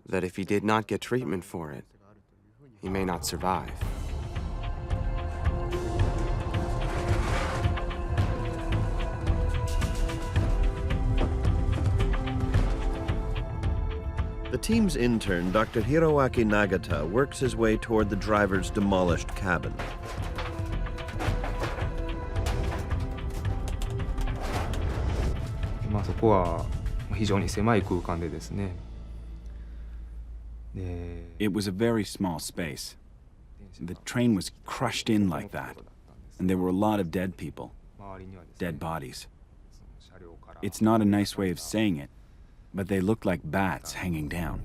that if he did not get treatment for it, he may not survive. The team's intern, Dr. Hiroaki Nagata, works his way toward the driver's demolished cabin. It was a very small space. The train was crushed in like that, and there were a lot of dead people, dead bodies. It's not a nice way of saying it, but they looked like bats hanging down.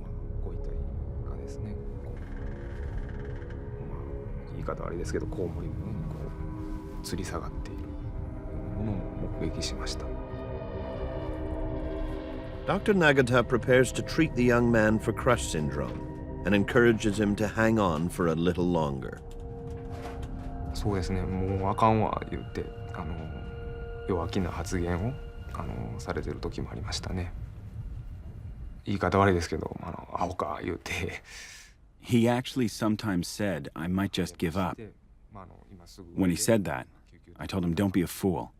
Dr. Nagata prepares to treat the young man for crush syndrome and encourages him to hang on for a little longer. そうですね、もうあかんわ言って弱気な発言をされてる時もありましたね。言い方悪いですけど、青か言って。He actually sometimes said I might just give up. When he said that, I told him don't be a fool,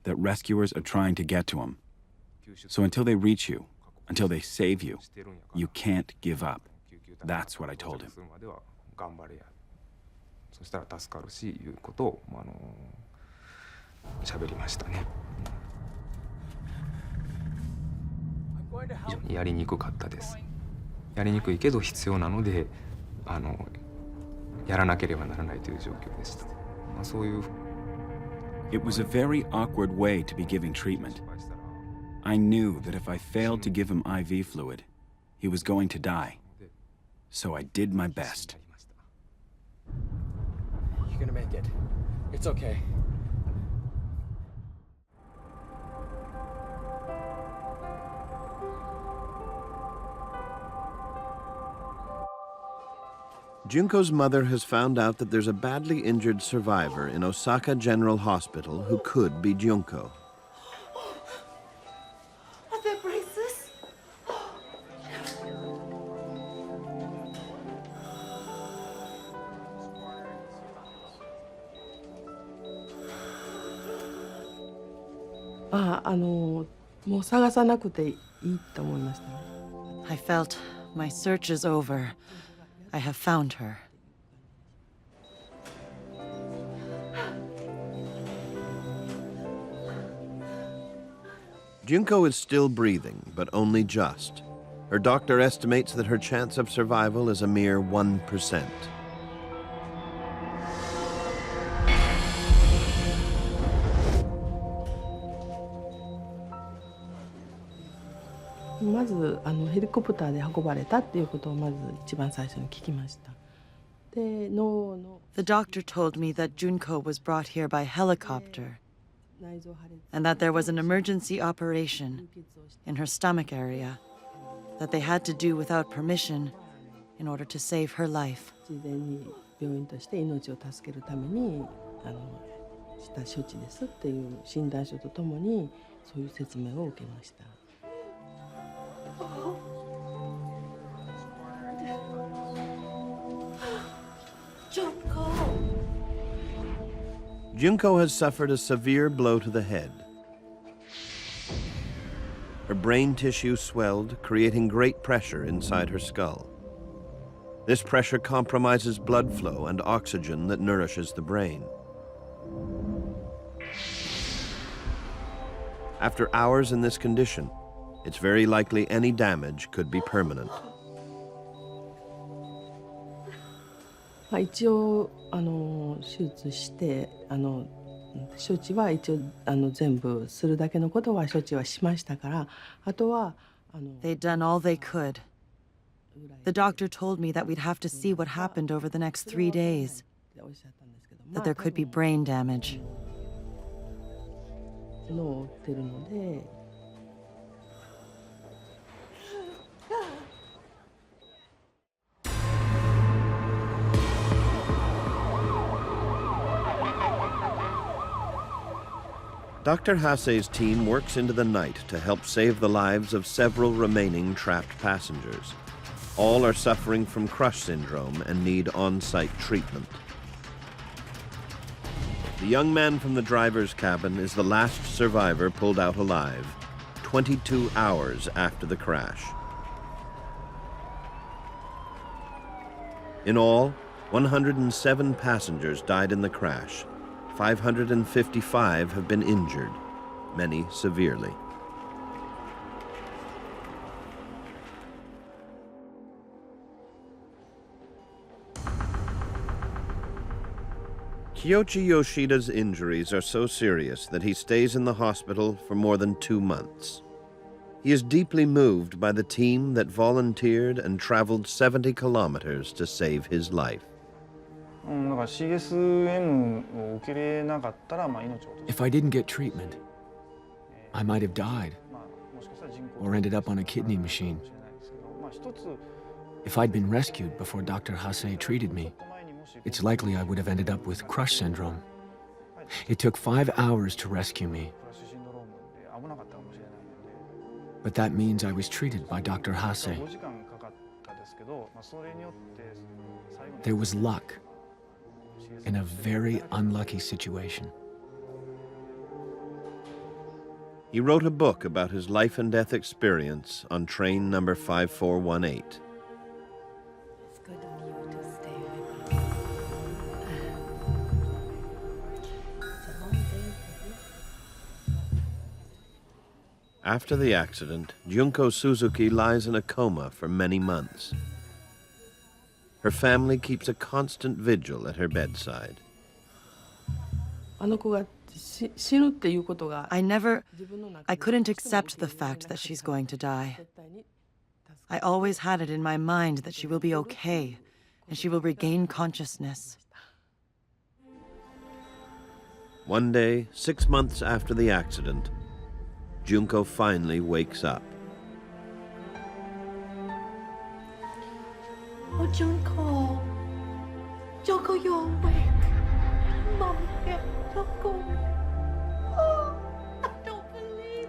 that rescuers are trying to get to him. So until they reach you, until they save you, you can't give up. That's what I told him. 頑張れや。そしたら助かるし、いうことを喋りましたね。非常にやりにくかったです。やりにくいけど必要なので、やらなければならないという状況でした。そういう。It was a very awkward way to be giving treatment. I knew that if I failed to give him IV fluid, he was going to die. So I did my best. You're gonna make it. It's okay. Junko's mother has found out that there's a badly injured survivor in Osaka General Hospital who could be Junko. Are there braces? I felt my search is over. I have found her. Junko is still breathing, but only just. Her doctor estimates that her chance of survival is a mere 1%. The doctor told me that Junko was brought here by helicopter and that there was an emergency operation in her stomach area that they had to do without permission in order to save her life. Junko has suffered a severe blow to the head. Her brain tissue swelled, creating great pressure inside her skull. This pressure compromises blood flow and oxygen that nourishes the brain. After hours in this condition, it's very likely any damage could be permanent. 一応手術して処置は一応全部するだけのことは処置はしましたから、あとはThey'd done all they could. The doctor told me that we'd have to see what happened over the next 3 days, that there could be brain damage. 脳を打ってるので。Dr. Hase's team works into the night to help save the lives of several remaining trapped passengers. All are suffering from crush syndrome and need on-site treatment. The young man from the driver's cabin is the last survivor pulled out alive, 22 hours after the crash. In all, 107 passengers died in the crash. 555 have been injured, many severely. Kiyoshi Yoshida's injuries are so serious that he stays in the hospital for more than 2 months. He is deeply moved by the team that volunteered and traveled 70 kilometers to save his life. If I didn't get treatment, I might have died or ended up on a kidney machine. If I'd been rescued before Dr. Hase treated me, it's likely I would have ended up with crush syndrome. It took 5 hours to rescue me. But that means I was treated by Dr. Hase. There was luck in a very unlucky situation. He wrote a book about his life and death experience on train number 5418. After the accident, Junko Suzuki lies in a coma for many months. Her family keeps a constant vigil at her bedside. I couldn't accept the fact that she's going to die. I always had it in my mind that she will be okay and she will regain consciousness. One day, 6 months after the accident, Junko finally wakes up. Oh, Junko. Junko, you're awake. Mom here, Junko. Oh, I don't believe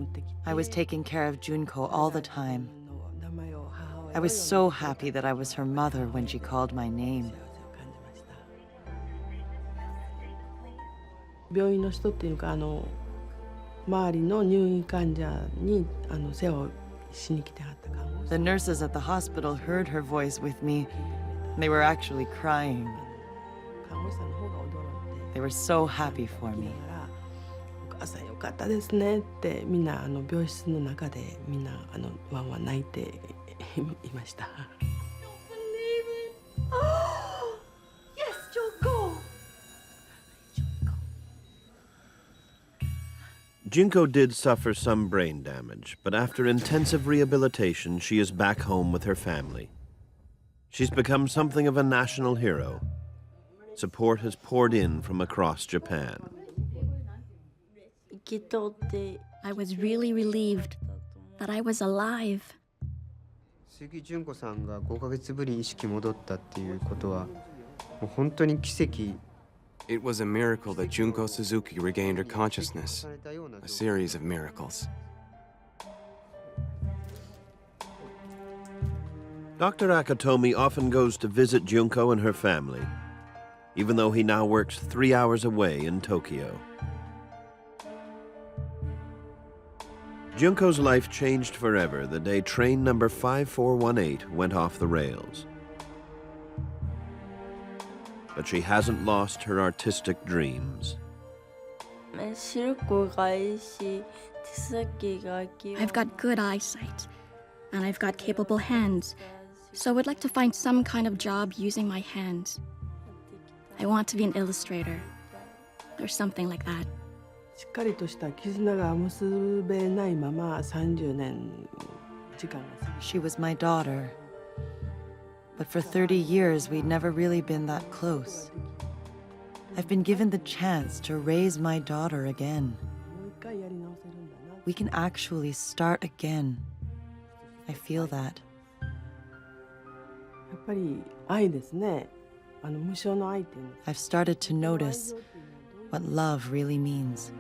it. I was taking care of Junko all the time. I was so happy that I was her mother when she called my name. The nurses at the hospital heard her voice with me. They were actually crying. They were so happy for me. Oh, yes, Junko. Junko did suffer some brain damage, but after intensive rehabilitation, she is back home with her family. She's become something of a national hero. Support has poured in from across Japan. I was really relieved that I was alive. 鈴木純子さんが5ヶ月ぶりに意識戻ったっていうことは、もう本当に奇跡。 It was a miracle that Junko Suzuki regained her consciousness. A series of miracles. Dr. Akatomi often goes to visit Junko and her family, even though he now works 3 hours away in Tokyo. Junko's life changed forever the day train number 5418 went off the rails. But she hasn't lost her artistic dreams. I've got good eyesight, and I've got capable hands, so I would like to find some kind of job using my hands. I want to be an illustrator, or something like that. She was my daughter. But for 30 years, we'd never really been that close. I've been given the chance to raise my daughter again. We can actually start again. I feel that. I've started to notice what love really means.